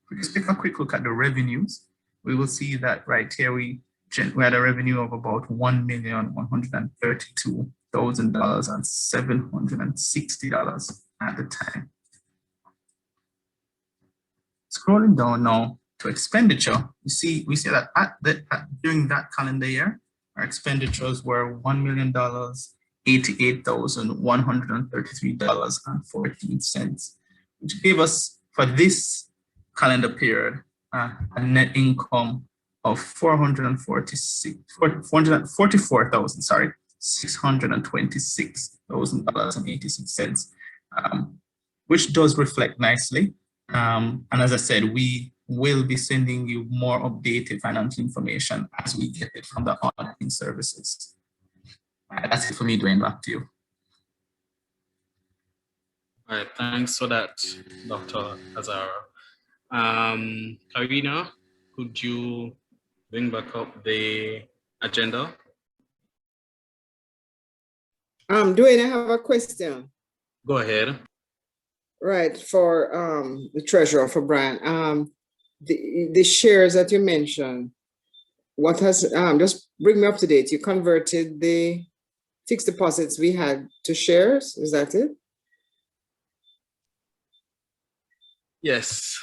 we just take a quick look at the revenues, we will see that right here we had a revenue of about $1,132,760 at the time. Scrolling down now to expenditure, we see that during that calendar year, our expenditures were $1,088,133.14, which gave us for this calendar period a net income of $626,086, which does reflect nicely. And as I said, we will be sending you more updated financial information as we get it from the auditing services. That's it for me, Dwayne, back to you. All right, thanks for that, Dr. Azara. Karina, could you bring back up the agenda? Dwayne, I have a question. Go ahead. Right, for the treasurer, for Brian. The shares that you mentioned, what has, just bring me up to date. You converted the fixed deposits we had to shares, is that it? Yes.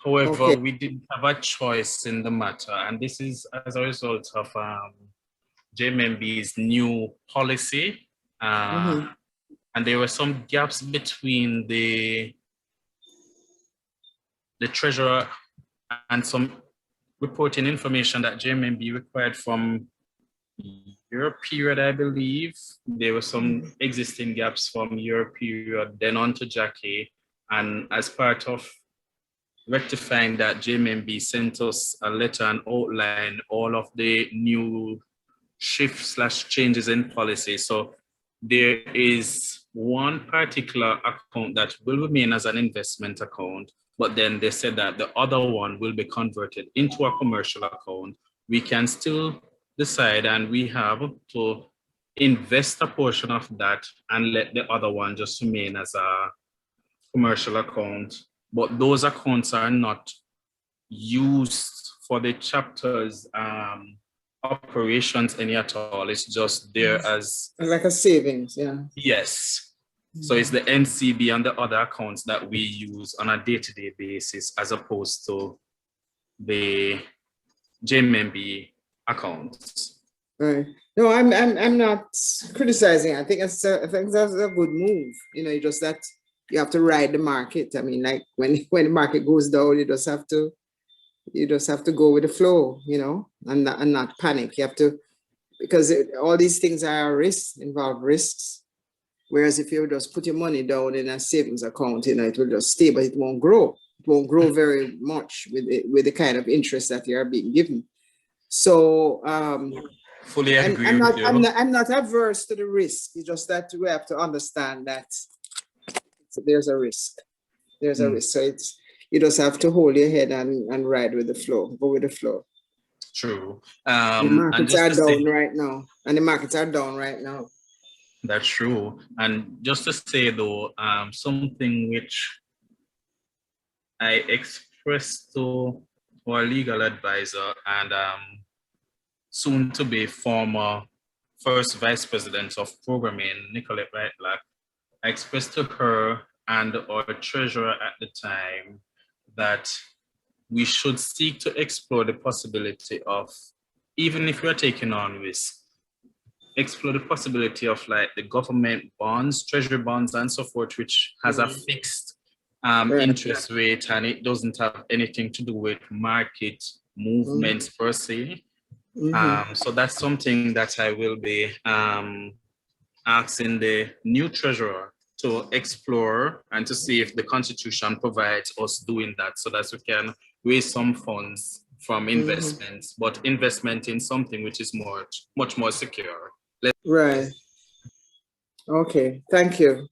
However, Okay. we didn't have a choice in the matter, and this is as a result of JMMB's new policy. And there were some gaps between the treasurer and some reporting information that JMMB required from your period, I believe. There were some existing gaps from your period, then on to Jackie. And as part of rectifying that, JMMB sent us a letter and outlined all of the new shifts/changes in policy. So there is one particular account that will remain as an investment account, but then they said that the other one will be converted into a commercial account. We can still decide and we have to invest a portion of that and let the other one just remain as a commercial account. But those accounts are not used for the chapter's operations any at all. It's just there as like a savings, yeah. Yes. So it's the NCB and the other accounts that we use on a day-to-day basis as opposed to the JMMB accounts. Right. No, I'm not criticizing. I think that's a good move. You know, you just that you have to ride the market. I mean, like when the market goes down, you just have to go with the flow, you know, and not panic. You have to, because all these things are risks, involve risks. Whereas if you just put your money down in a savings account, you know, it will just stay, but it won't grow. It won't grow very much with the kind of interest that you are being given. So fully agree I'm with you. I'm not averse to the risk. It's just that we have to understand that there's a risk. There's a risk. So you just have to hold your head and ride with the flow, go with the flow. True. The markets are down right now, and the markets are down right now. That's true. And just to say though, something which I expressed to our legal advisor and soon to be former first vice president of programming, Nicolette Wright-Black, I expressed to her and our treasurer at the time that we should seek to explore the possibility of, even if we're taking on risk, explore the possibility of like the government bonds, treasury bonds and so forth, which has a fixed interest rate and it doesn't have anything to do with market movements per se. So that's something that I will be asking the new treasurer to explore and to see if the Constitution provides us doing that so that we can raise some funds from investments, but investment in something which is much more secure. Right. Okay, thank you.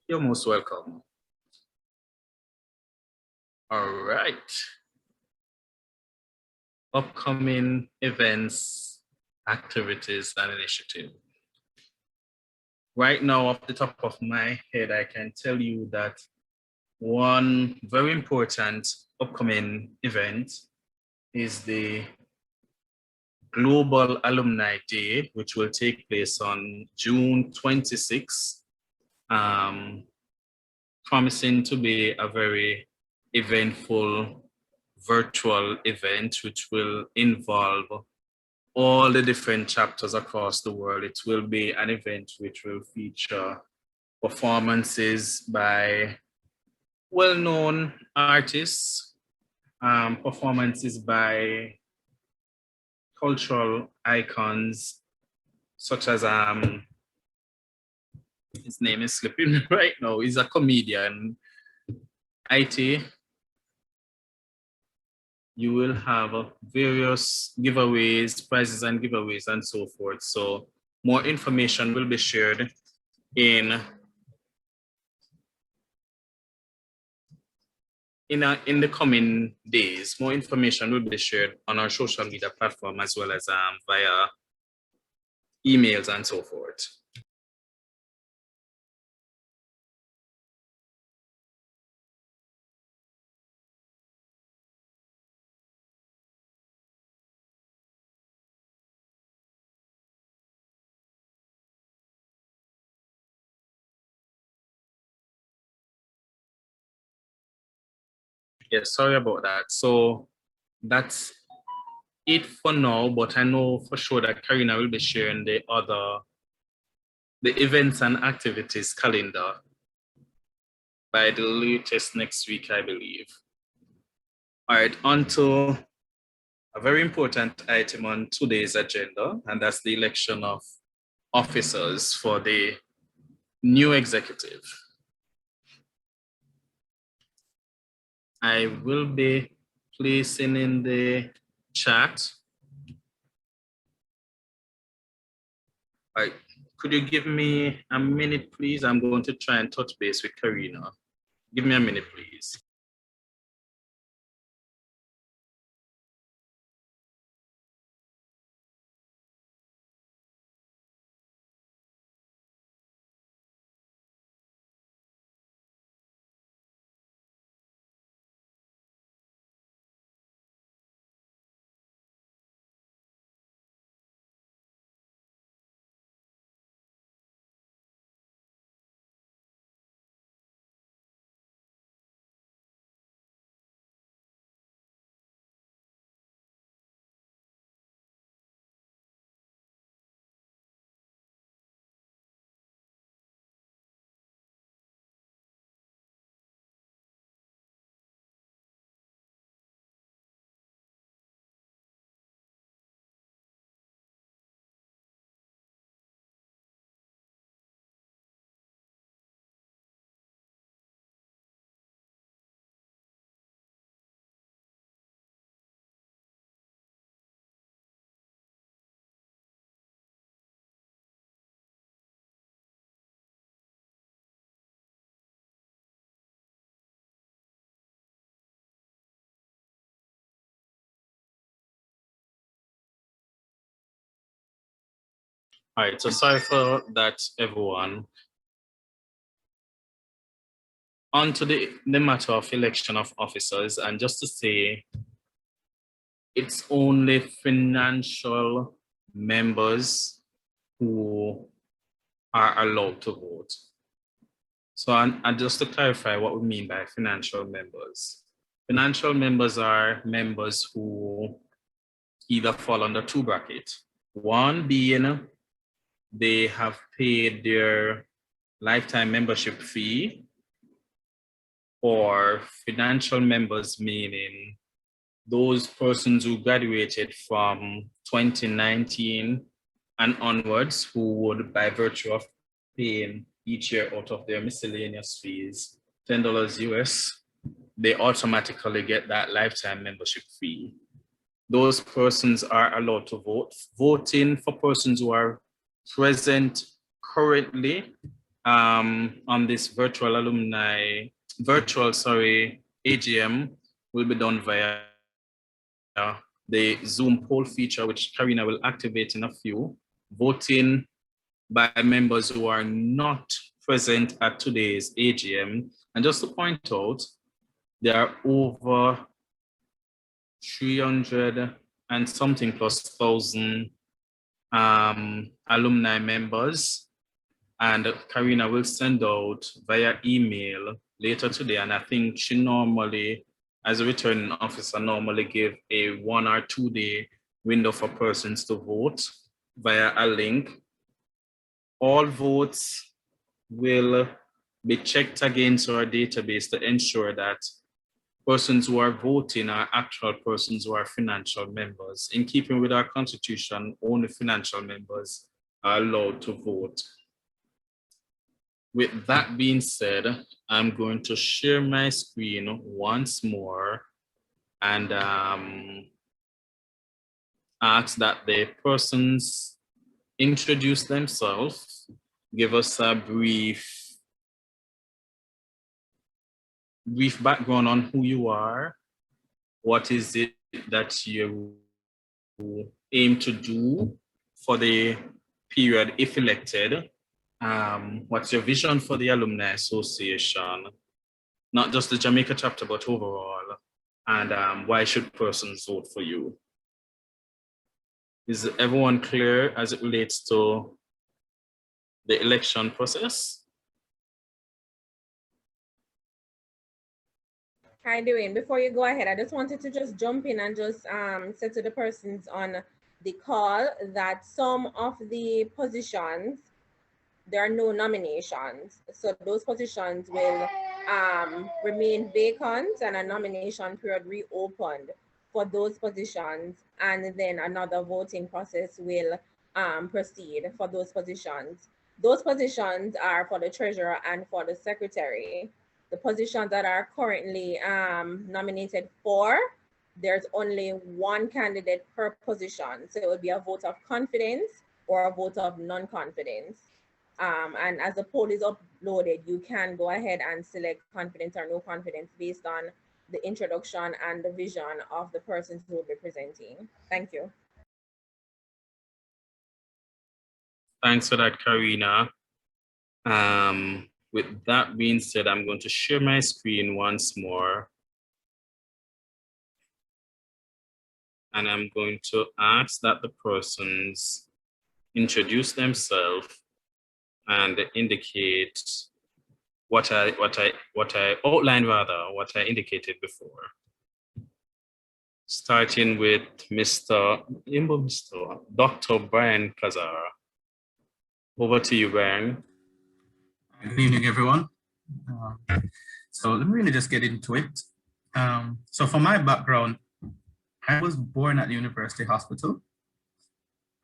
You're most welcome. All right. Upcoming events, activities, and initiative. Right now, off the top of my head, I can tell you that one very important upcoming event is the Global Alumni Day, which will take place on June 26th, promising to be a very eventful virtual event, which will involve all the different chapters across the world. It will be an event which will feature performances by well-known artists, performances by cultural icons, such as his name is slipping right now. He's a comedian. IT. You will have various giveaways, prizes and giveaways and so forth. So more information will be shared in the coming days. More information will be shared on our social media platform as well as via emails and so forth. Yes, sorry about that. So that's it for now, but I know for sure that Karina will be sharing the events and activities calendar by the latest next week, I believe. All right, on to a very important item on today's agenda, and that's the election of officers for the new executive. I will be placing in the chat. All right, could you give me a minute, please? I'm going to try and touch base with Karina. Give me a minute, please. All right, so sorry for that, everyone. On to the matter of election of officers, and just to say, it's only financial members who are allowed to vote. So, and just to clarify what we mean by financial members. Financial members are members who either fall under two brackets. One being they have paid their lifetime membership fee, or financial members meaning those persons who graduated from 2019 and onwards, who would, by virtue of paying each year out of their miscellaneous fees, $10 US, they automatically get that lifetime membership fee. Those persons are allowed to vote. Voting for persons who are present currently on this virtual AGM will be done via the Zoom poll feature, which Karina will activate in a few. Voting by members who are not present at today's AGM. And just to point out, there are over 300 and something plus thousand alumni members. And Karina will send out via email later today. And I think she normally, as a returning officer, normally give a 1 or 2 day window for persons to vote via a link. All votes will be checked against our database to ensure that persons who are voting are actual persons who are financial members. In keeping with our constitution, only financial members are allowed to vote. With that being said, I'm going to share my screen once more and ask that the persons introduce themselves, give us a brief background on who you are, what is it that you aim to do for the period if elected, what's your vision for the Alumni Association, not just the Jamaica chapter, but overall, and why should persons vote for you? Is everyone clear as it relates to the election process? Hi, Dwayne. Before you go ahead, I just wanted to just jump in and just say to the persons on the call that some of the positions, there are no nominations. So those positions will remain vacant and a nomination period reopened for those positions. And then another voting process will proceed for those positions. Those positions are for the treasurer and for the secretary. The positions that are currently nominated for, there's only one candidate per position. So it would be a vote of confidence or a vote of non-confidence. And as the poll is uploaded, you can go ahead and select confidence or no confidence based on the introduction and the vision of the persons who will be presenting. Thank you. Thanks for that, Karina. With that being said, I'm going to share my screen once more. And I'm going to ask that the persons introduce themselves and indicate what I outlined, rather, what I indicated before. Starting with Dr. Brian Kazara. Over to you, Brian. Good evening, everyone. So let me really just get into it. So for my background, I was born at the University Hospital,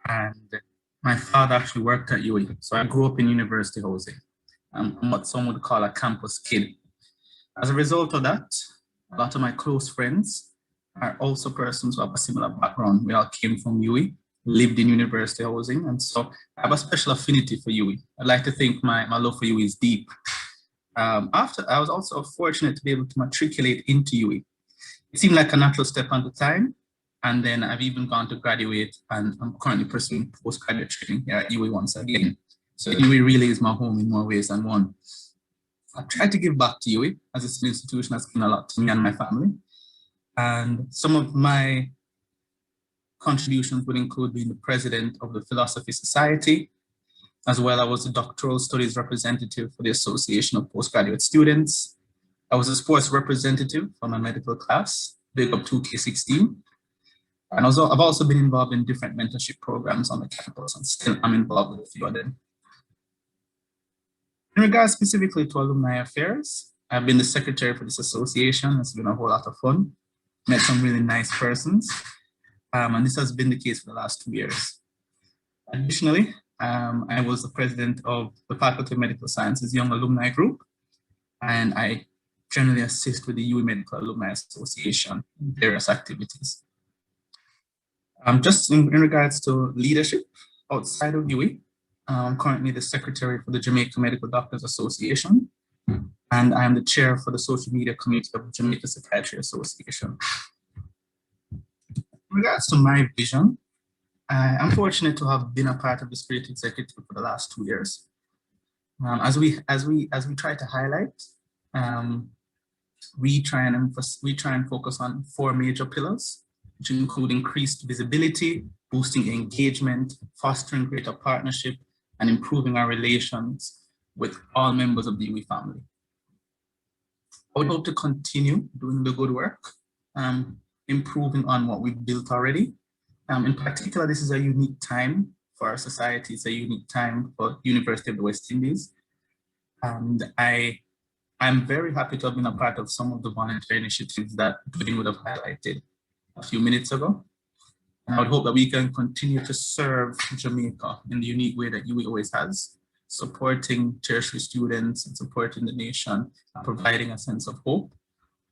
and my father actually worked at UWIAA. So I grew up in university housing. I'm what some would call a campus kid. As a result of that, a lot of my close friends are also persons who have a similar background. We all came from UWIAA, lived in university housing, and so I have a special affinity for UWIAA. I'd like to think my love for UWIAA is deep. After, I was also fortunate to be able to matriculate into UWIAA. It seemed like a natural step at the time, And then I've even gone to graduate, and I'm currently pursuing postgraduate training here at UWI once again. So UWI really is my home in more ways than one. I've tried to give back to UWI, as this institution has given a lot to me and my family. And some of my contributions would include being the president of the Philosophy Society. As well, I was the doctoral studies representative for the Association of Postgraduate Students. I was a sports representative for my medical class, big up 2K16. And also, I've also been involved in different mentorship programs on the campus, and still I'm involved with a few of them. In regards specifically to alumni affairs, I've been the secretary for this association. It's been a whole lot of fun. Met some really nice persons. And this has been the case for the last 2 years. Additionally, I was the president of the Faculty of Medical Sciences Young Alumni Group, and I generally assist with the UWI Medical Alumni Association in various activities. Just in regards to leadership outside of UWI, I'm currently the secretary for the Jamaica Medical Doctors Association, and I'm the chair for the social media committee of the Jamaica Psychiatry Association. In regards to my vision, I'm fortunate to have been a part of the Spirit Executive for the last 2 years. As we try to highlight, we try and focus on 4 major pillars, which include increased visibility, boosting engagement, fostering greater partnership, and improving our relations with all members of the UWI family. I would hope to continue doing the good work, improving on what we've built already. In particular, this is a unique time for our society. It's a unique time for University of the West Indies. And I'm very happy to have been a part of some of the volunteer initiatives that Dwayne would have highlighted a few minutes ago. And I would hope that we can continue to serve Jamaica in the unique way that UWI always has, supporting tertiary students and supporting the nation, and providing a sense of hope,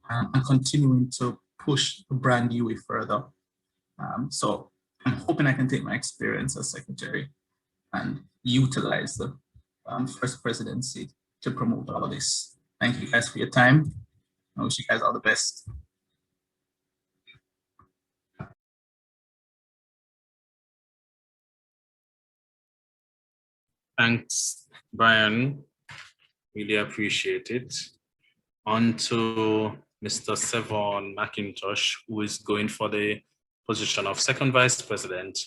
and continuing to push the brand UWI further. So I'm hoping I can take my experience as secretary and utilize the first presidency to promote all of this. Thank you guys for your time. I wish you guys all the best. Thanks, Brian. Really appreciate it. On to Mr. Sevon Mackintosh, who is going for the position of Second Vice President,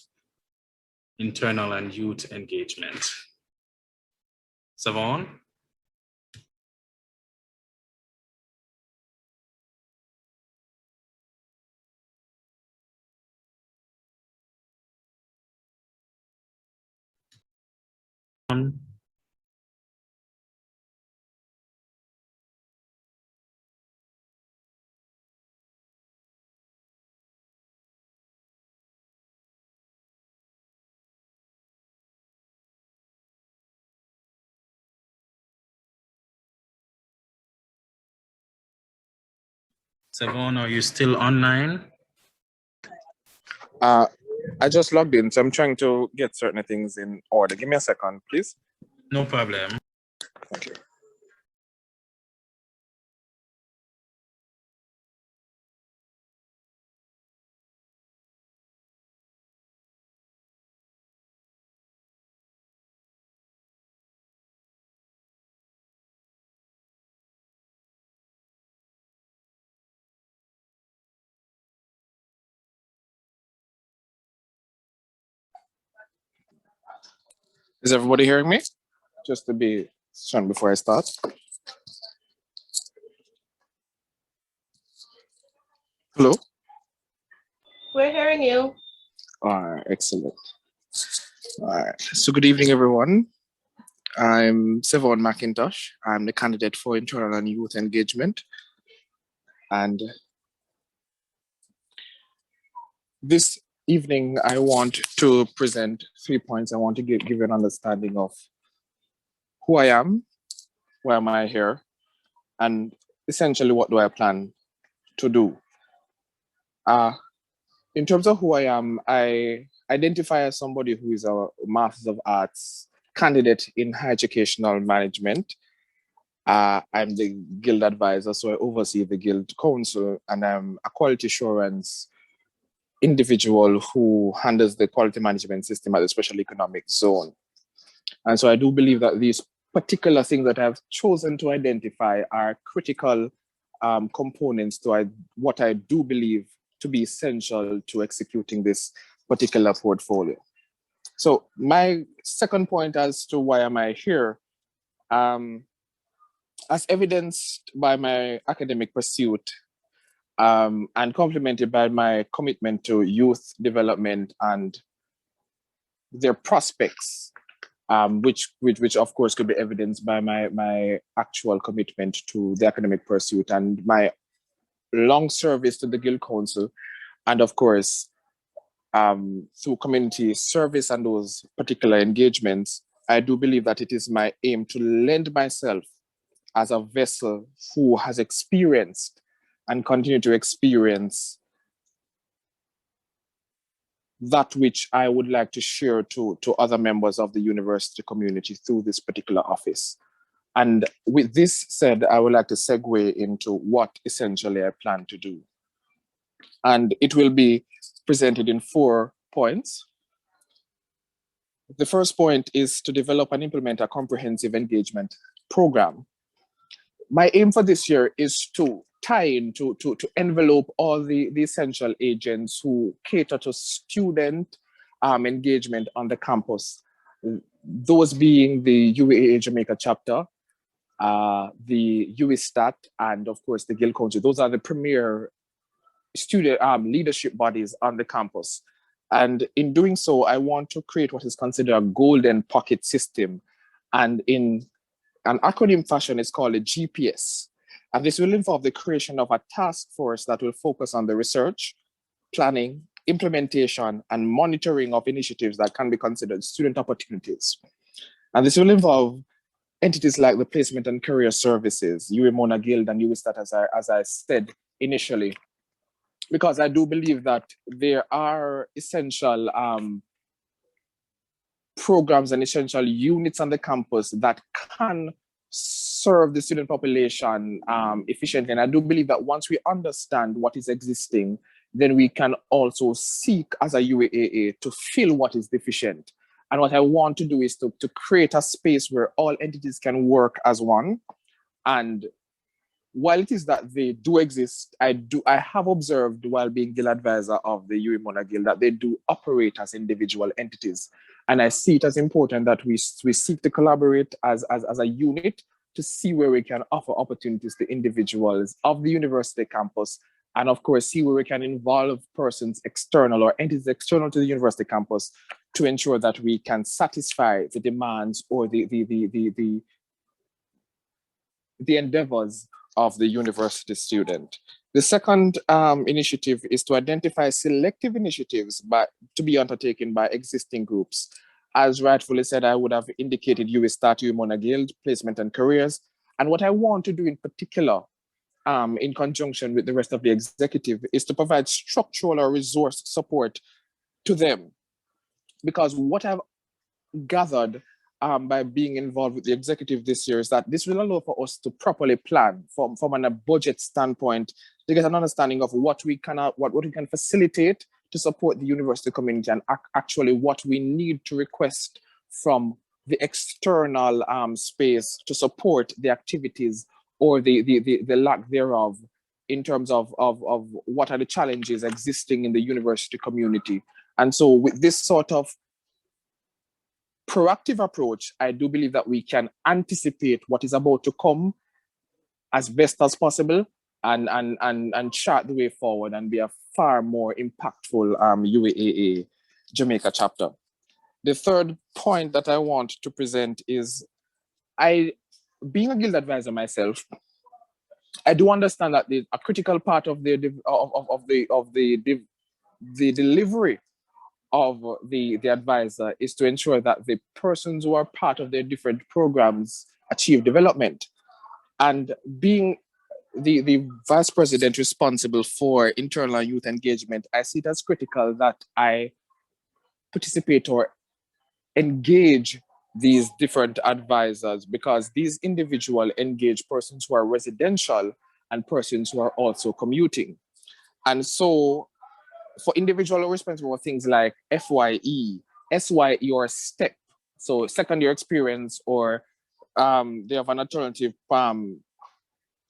Internal and Youth Engagement. Sevon? Sevon, are you still online? I just logged in, so I'm trying to get certain things in order. Give me a second, please. No problem. Thank you. Is everybody hearing me? Just to be sure before I start. Hello? We're hearing you. All right, excellent. All right, so good evening, everyone. I'm Sevon Mackintosh. I'm the candidate for Internal and Youth Engagement. And this evening, I want to present 3 points. I want to give you an understanding of who I am, why am I here, and essentially what do I plan to do. In terms of who I am, I identify as somebody who is a Master's of Arts candidate in higher educational management. I'm the Guild advisor, so I oversee the Guild Council, and I'm a quality assurance individual who handles the quality management system at the special economic zone. And so I do believe that these particular things that I've chosen to identify are critical components to what I do believe to be essential to executing this particular portfolio. So my second point as to why am I here, as evidenced by my academic pursuit and complemented by my commitment to youth development and their prospects, which of course could be evidenced by my actual commitment to the academic pursuit and my long service to the Guild Council, and of course through community service and those particular engagements. I do believe that it is my aim to lend myself as a vessel who has experienced and continue to experience that which I would like to share to other members of the university community through this particular office. And with this said, I would like to segue into what essentially I plan to do. And it will be presented in 4 points. The first point is to develop and implement a comprehensive engagement program. My aim for this year is to tie in, to envelope all the essential agents who cater to student engagement on the campus. Those being the UWIAA Jamaica Chapter, the UWISTAT, and of course the Guild Council. Those are the premier student leadership bodies on the campus. And in doing so, I want to create what is considered a golden pocket system. And in an acronym fashion, it's called a GPS. And this will involve the creation of a task force that will focus on the research, planning, implementation, and monitoring of initiatives that can be considered student opportunities. And this will involve entities like the Placement and Career Services, UWIAA Guild and UWISTAT, as I said initially, because I do believe that there are essential programs and essential units on the campus that can serve the student population efficiently. And I do believe that once we understand what is existing, then we can also seek as a UWIAA to fill what is deficient. And what I want to do is to create a space where all entities can work as one. And while it is that they do exist, I have observed while being Guild advisor of the UWIAA Guild that they do operate as individual entities. And I see it as important that we seek to collaborate as a unit to see where we can offer opportunities to individuals of the university campus, and of course, see where we can involve persons external or entities external to the university campus to ensure that we can satisfy the demands or the endeavors of the university student. The second initiative is to identify selective initiatives to be undertaken by existing groups. As rightfully said, I would have indicated UWISTAT, UWIAA Guild, Placement and Careers. And what I want to do in particular, in conjunction with the rest of the executive, is to provide structural or resource support to them. Because what I've gathered by being involved with the executive this year is that this will allow for us to properly plan from a budget standpoint to get an understanding of what we can facilitate to support the university community and actually what we need to request from the external space to support the activities or the lack thereof in terms of what are the challenges existing in the university community. And so with this sort of proactive approach, I do believe that we can anticipate what is about to come as best as possible and chart the way forward and be a far more impactful UWIAA Jamaica chapter. The third point that I want to present is, being a Guild advisor myself, I do understand that a critical part of the delivery of the advisor is to ensure that the persons who are part of their different programs achieve development. And being the vice president responsible for internal youth engagement, I see it as critical that I participate or engage these different advisors, because these individuals engage persons who are residential and persons who are also commuting. And so for individual responsible for things like FYE, SYE, or STEP, so second year experience, or they have an alternative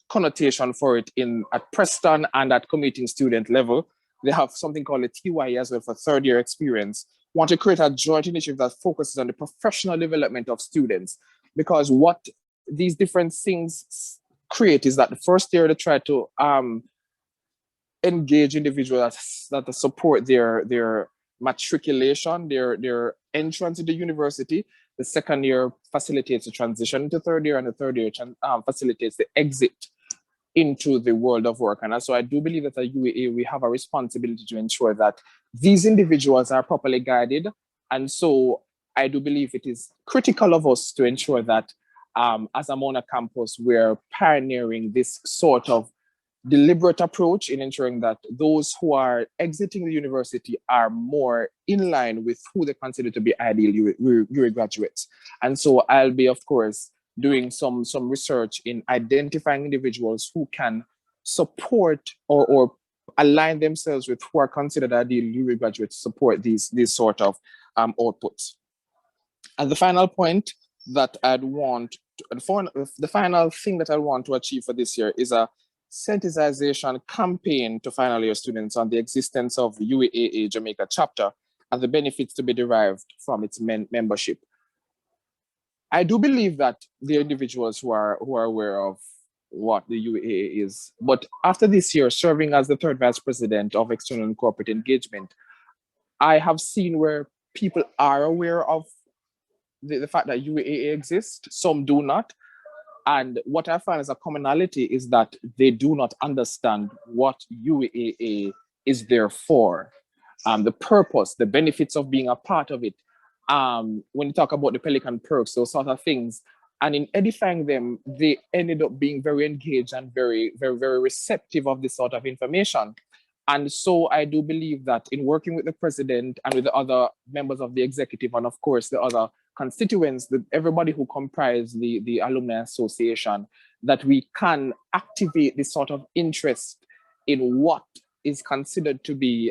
connotation for it at Preston and at commuting student level. They have something called a TYE as well for third year experience. Want to create a joint initiative that focuses on the professional development of students, because what these different things create is that the first year they try to engage individuals that support their matriculation, their entrance into university. The second year facilitates the transition into third year, and the third year facilitates the exit into the world of work. And so I do believe that at UWIAA, we have a responsibility to ensure that these individuals are properly guided. And so I do believe it is critical of us to ensure that as a Mona campus, we're pioneering this sort of deliberate approach in ensuring that those who are exiting the university are more in line with who they consider to be ideal UWIAA graduates. And so I'll be, of course, doing some research in identifying individuals who can support or align themselves with who are considered ideal UWIAA graduates to support these sort of outputs. And the final point that I'd want, the final thing that I want to achieve for this year is a sensitization campaign to final year students on the existence of UWIAA Jamaica chapter and the benefits to be derived from its membership. I do believe that the individuals who are aware of what the UWIAA is, but after this year serving as the third vice president of external and corporate engagement, I have seen where people are aware of the fact that UWIAA exists. Some do not. And what I find as a commonality is that they do not understand what UWIAA is there for, the purpose, the benefits of being a part of it. When you talk about the Pelican perks, those sort of things, and in edifying them, they ended up being very engaged and very, very, very receptive of this sort of information. And so I do believe that in working with the president and with the other members of the executive, and of course the other constituents, everybody who comprise the Alumni Association, that we can activate this sort of interest in what is considered to be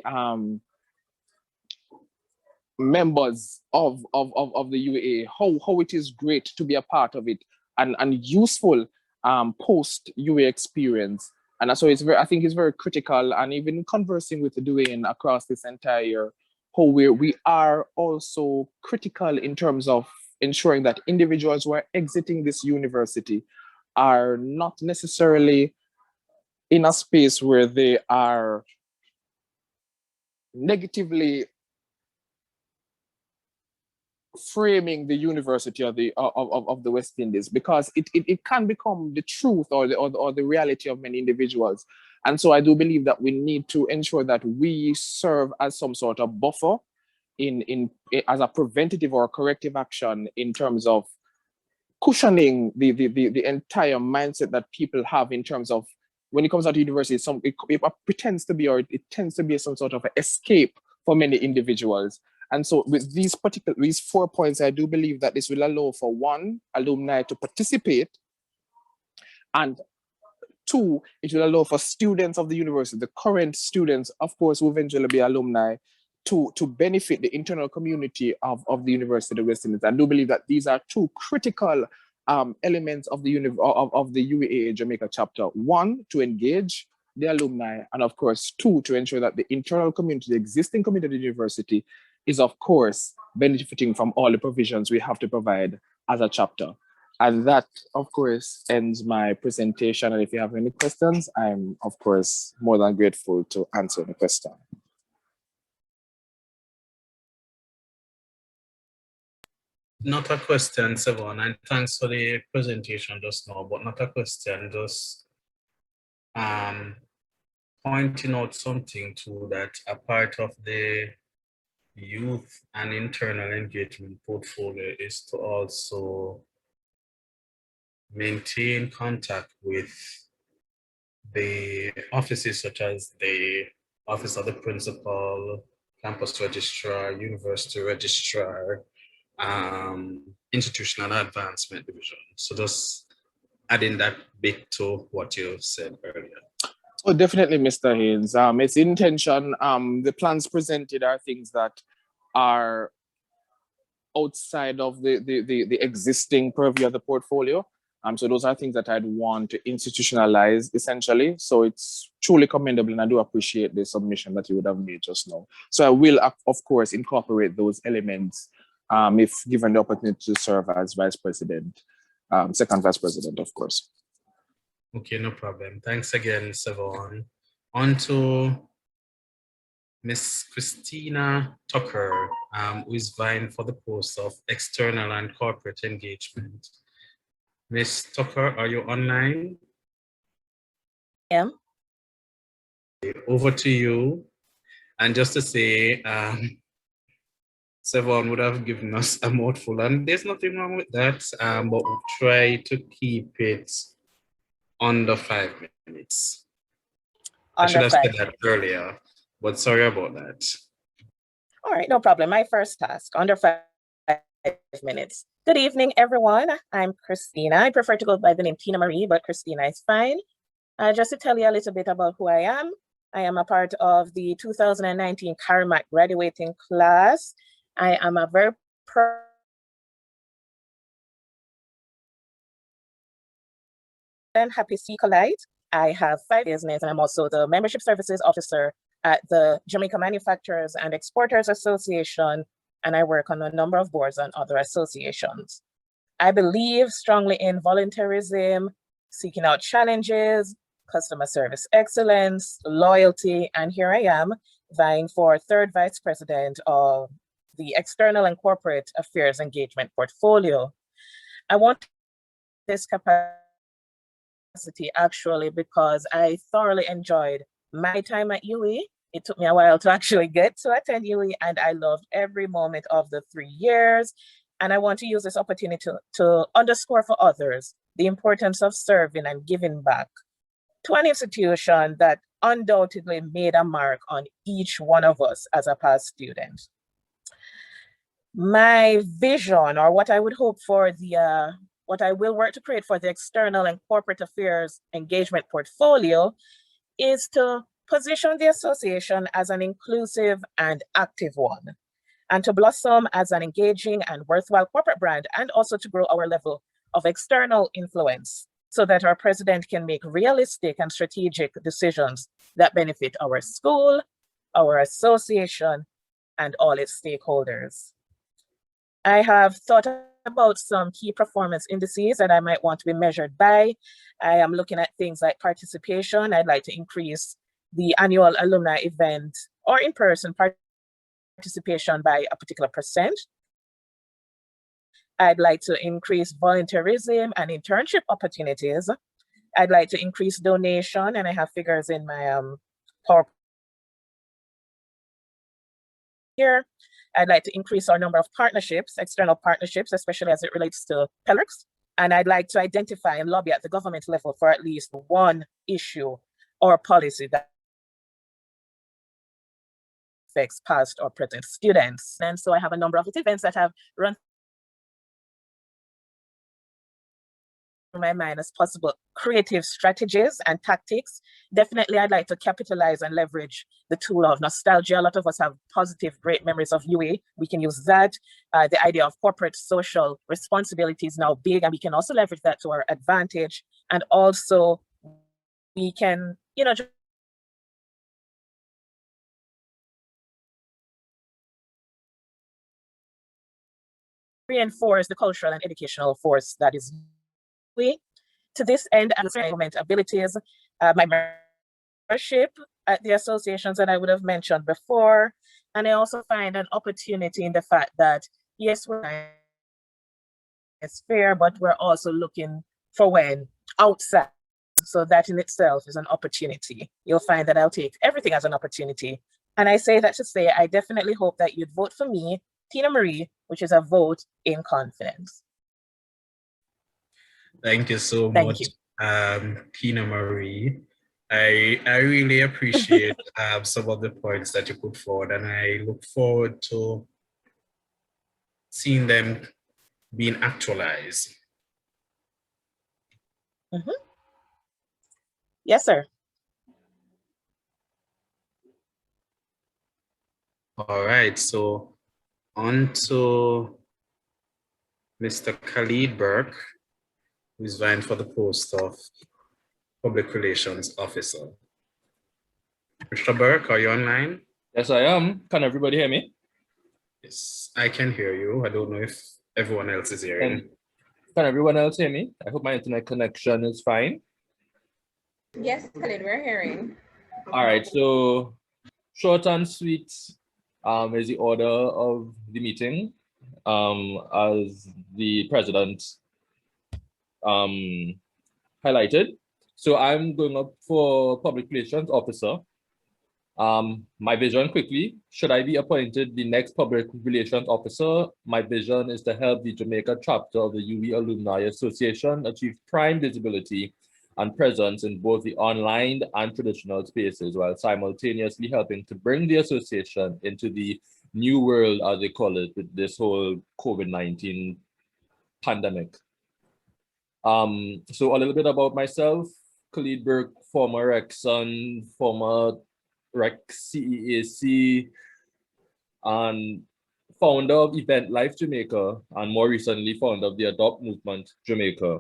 members of the UWIAA, how it is great to be a part of it, and useful post UWIAA experience. And so I think it's very critical, and even conversing with the Dwayne across this entire year, how we are also critical in terms of ensuring that individuals who are exiting this university are not necessarily in a space where they are negatively framing the university of the West Indies, because it can become the truth or the reality of many individuals. And so I do believe that we need to ensure that we serve as some sort of buffer as a preventative or corrective action in terms of cushioning the entire mindset that people have in terms of when it comes out to university. It pretends to be, or it tends to be some sort of an escape for many individuals. And so with these 4 points, I do believe that this will allow for, one, alumni to participate, and two, it will allow for students of the university, the current students, of course, who eventually be alumni, to benefit the internal community of the University of West Indies. I do believe that these are two critical elements of the UWIAA Jamaica chapter. One, to engage the alumni, and of course, two, to ensure that the internal community, the existing community of the university, is of course benefiting from all the provisions we have to provide as a chapter. And that, of course, ends my presentation. And if you have any questions, I'm, of course, more than grateful to answer the question. Not a question, Sevon, and thanks for the presentation just now, but not a question, just pointing out something too, that a part of the youth and internal engagement portfolio is to also maintain contact with the offices such as the Office of the Principal, Campus Registrar, University Registrar, Institutional Advancement Division. So just adding that bit to what you said earlier. Oh, definitely, Mr. Haynes. Its intention, the plans presented are things that are outside of the existing purview of the portfolio. So those are things that I'd want to institutionalize essentially. So it's truly commendable, and I do appreciate the submission that you would have made just now. So I will, of course, incorporate those elements if given the opportunity to serve as vice president, second vice president, of course. Okay, no problem. Thanks again, Sevon. On to Miss Christina Tucker, who is vying for the post of External and Corporate Engagement. Miss Tucker, are you online? Yeah. Over to you. And just to say, Sevon would have given us a mouthful, and there's nothing wrong with that, but we'll try to keep it under 5 minutes. I should have said that earlier, but sorry about that. All right, no problem. My first task, under 5 minutes. Good evening, everyone. I'm Christina. I prefer to go by the name Tina Marie, but Christina is fine. Just to tell you a little bit about who I am a part of the 2019 CARIMAC graduating class. I am a very proud and happy Secolite. I have 5 business, and I'm also the Membership Services Officer at the Jamaica Manufacturers and Exporters Association, and I work on a number of boards and other associations. I believe strongly in volunteerism, seeking out challenges, customer service excellence, loyalty, and here I am vying for 3rd Vice President of the External and Corporate Affairs Engagement Portfolio. I want this capacity actually because I thoroughly enjoyed my time at UWI. It took me a while to actually get to attend UWI, and I loved every moment of the 3 years. And I want to use this opportunity to underscore for others the importance of serving and giving back to an institution that undoubtedly made a mark on each one of us as a past student. My vision, or what I would hope for what I will work to create for the External and Corporate Affairs Engagement Portfolio, is to position the association as an inclusive and active one, and to blossom as an engaging and worthwhile corporate brand, and also to grow our level of external influence so that our president can make realistic and strategic decisions that benefit our school, our association, and all its stakeholders. I have thought about some key performance indices that I might want to be measured by. I am looking at things like participation. I'd like to increase the annual alumni event or in-person participation by a particular %. I'd like to increase volunteerism and internship opportunities. I'd like to increase donation, and I have figures in my PowerPoint here. I'd like to increase our number of partnerships, external partnerships, especially as it relates to PELRICS. And I'd like to identify and lobby at the government level for at least one issue or policy that affects past or present students. And so I have a number of events that have run through my mind as possible creative strategies and tactics. Definitely, I'd like to capitalize and leverage the tool of nostalgia. A lot of us have positive, great memories of UWI. We can use that. The idea of corporate social responsibility is now big, and we can also leverage that to our advantage. And also, we can, just reinforce the cultural and educational force that is UWI. To this end, and implement abilities, my membership at the associations that I would have mentioned before. And I also find an opportunity in the fact that, yes, it's fair, but we're also looking for when outside. So that in itself is an opportunity. You'll find that I'll take everything as an opportunity. And I say that to say, I definitely hope that you'd vote for me, Tina Marie, which is a vote in confidence. Thank you so much, Tina Marie. I really appreciate some of the points that you put forward, and I look forward to seeing them being actualized. Yes, sir. All right, so on to Mr. Khalid Burke, who is vying for the post of Public Relations Officer. Mr. Burke, are you online? Yes, I am. Can everybody hear me? Yes, I can hear you. I don't know if everyone else is hearing. Can everyone else hear me? I hope my internet connection is fine. Yes, Khalid, we're hearing. All right, so short and sweet is the order of the meeting. As the president highlighted. So I'm going up for Public Relations Officer. My vision quickly, should I be appointed the next Public Relations Officer, my vision is to help the Jamaica chapter of the UWIAA Alumni Association achieve prime visibility and presence in both the online and traditional spaces, while simultaneously helping to bring the association into the new world, as they call it, with this whole COVID-19 pandemic. So a little bit about myself, Khalid Burke, former Rexon, former Rec CEAC, and founder of Event Life Jamaica, and more recently founder of the Adopt Movement Jamaica.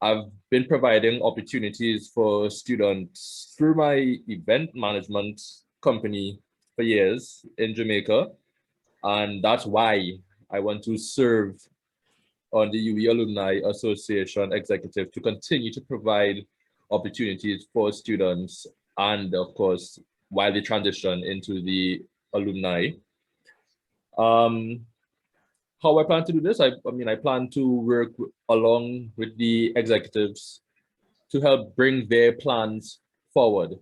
I've been providing opportunities for students through my event management company for years in Jamaica, and that's why I want to serve on the UWIAA Alumni Association executive to continue to provide opportunities for students, and of course, while they transition into the alumni. How I plan to do this, I plan to work along with the executives to help bring their plans forward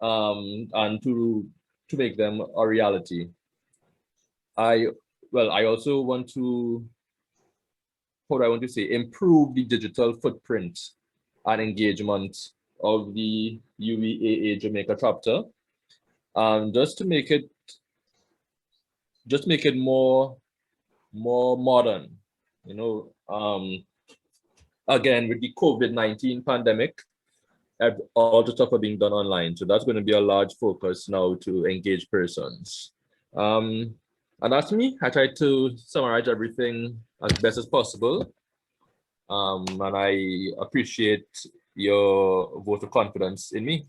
and to make them a reality. I also want to, improve the digital footprint and engagement of the UWIAA Jamaica chapter, just to make it more modern. You know, again, with the COVID-19 pandemic, all the stuff are being done online, so that's going to be a large focus now to engage persons. And that's me. I tried to summarize everything as best as possible. And I appreciate your vote of confidence in me.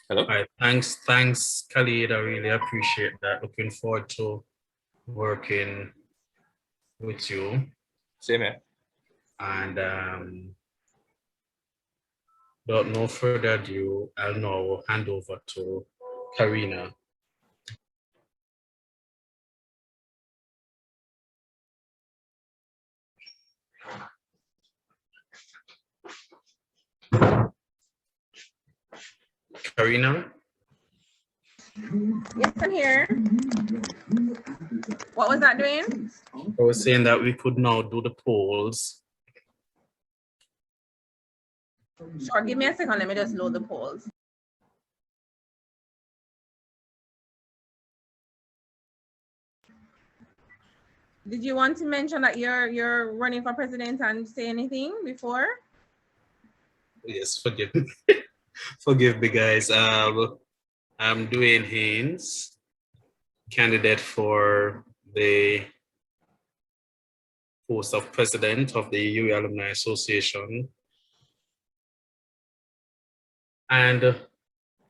Hello. All right, thanks, Khalid. I really appreciate that. Looking forward to working with you. Same here. And without no further ado, I'll now hand over to Karina. Karina? Yes, I'm here. What was that doing? I was saying that we could now do the polls. Sure, give me a second. Let me just load the polls. Did you want to mention that you're running for president and say anything before? Yes, forgive me. Forgive me, guys. I'm Dwayne Haynes, candidate for the post of president of the UWIAA Alumni Association. And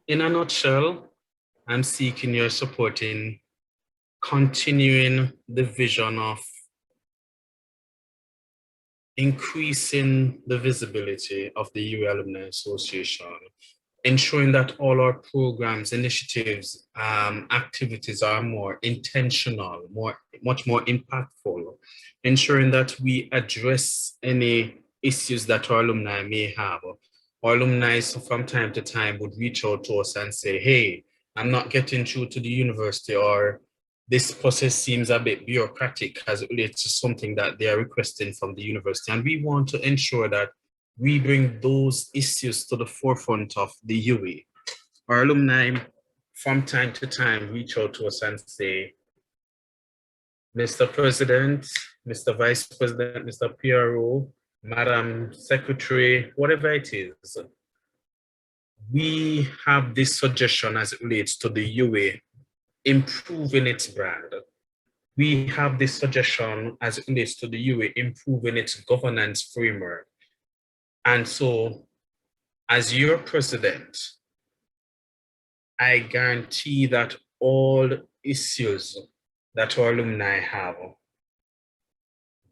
in a nutshell, I'm seeking your support in continuing the vision of increasing the visibility of the UWIAA Alumni Association, ensuring that all our programs, initiatives, activities are more intentional, much more impactful, ensuring that we address any issues that our alumni may have. Our alumni from time to time would reach out to us and say, hey, I'm not getting through to the university, or this process seems a bit bureaucratic as it relates to something that they are requesting from the university. And we want to ensure that we bring those issues to the forefront of the UWIAA. Our alumni from time to time reach out to us and say, Mr. President, Mr. Vice President, Mr. PRO, Madam Secretary, whatever it is, we have this suggestion as it relates to the UWIAA improving its brand. We have this suggestion as it relates to the UWIAA improving its governance framework. And so, as your president, I guarantee that all issues that our alumni have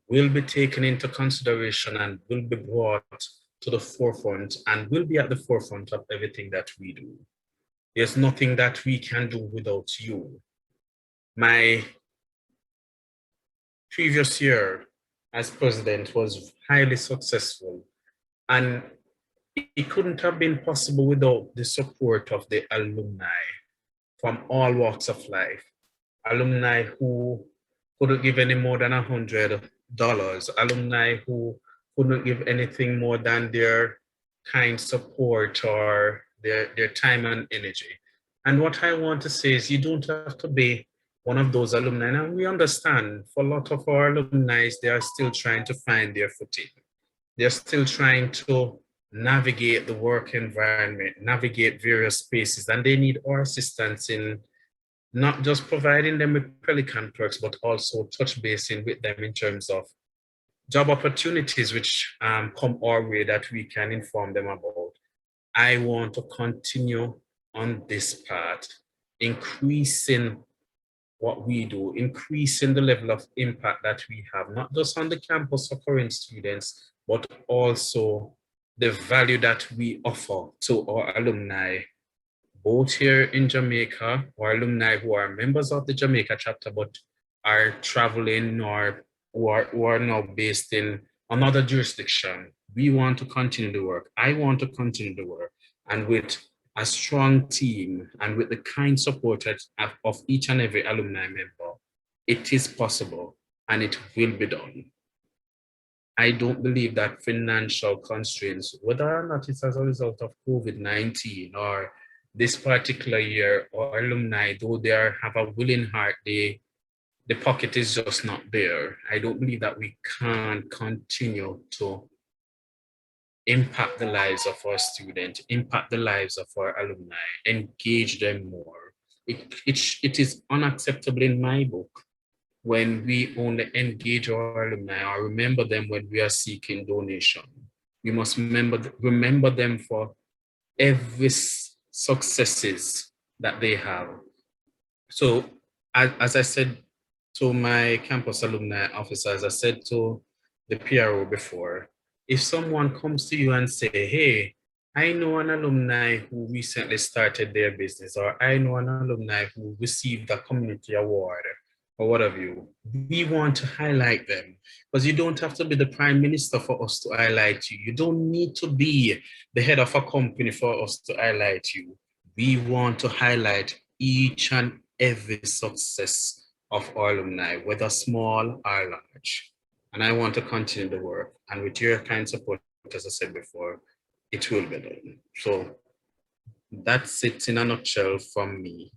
will be taken into consideration and will be brought to the forefront and will be at the forefront of everything that we do. There's nothing that we can do without you. My previous year as president was highly successful, and it couldn't have been possible without the support of the alumni from all walks of life. Alumni who couldn't give any more than $100, alumni who couldn't give anything more than their kind support or their time and energy. And what I want to say is you don't have to be one of those alumni. And we understand for a lot of our alumni, they are still trying to find their footing. They're still trying to navigate the work environment, navigate various spaces, and they need our assistance in not just providing them with Pelican perks, but also touch basing with them in terms of job opportunities which come our way that we can inform them about. I want to continue on this path, increasing what we do, increasing the level of impact that we have, not just on the campus for current students, but also the value that we offer to our alumni, both here in Jamaica, or alumni who are members of the Jamaica chapter, but are traveling or who are now based in another jurisdiction. We want to continue the work. I want to continue the work. And with a strong team and with the kind support of each and every alumni member, it is possible and it will be done. I don't believe that financial constraints, whether or not it's as a result of COVID-19 or this particular year, or alumni, though they have a willing heart, the pocket is just not there. I don't believe that we can continue to impact the lives of our students, impact the lives of our alumni, engage them more. It is unacceptable in my book when we only engage our alumni or remember them when we are seeking donation. We must remember them for every successes that they have. So as I said to my campus alumni officers, I said to the PRO before, if someone comes to you and say, hey, I know an alumni who recently started their business, or I know an alumni who received a community award, or what have you, we want to highlight them, because you don't have to be the prime minister for us to highlight you. You don't need to be the head of a company for us to highlight you. We want to highlight each and every success of our alumni, whether small or large. And I want to continue the work. And with your kind support, as I said before, it will be done. So that's it in a nutshell from me.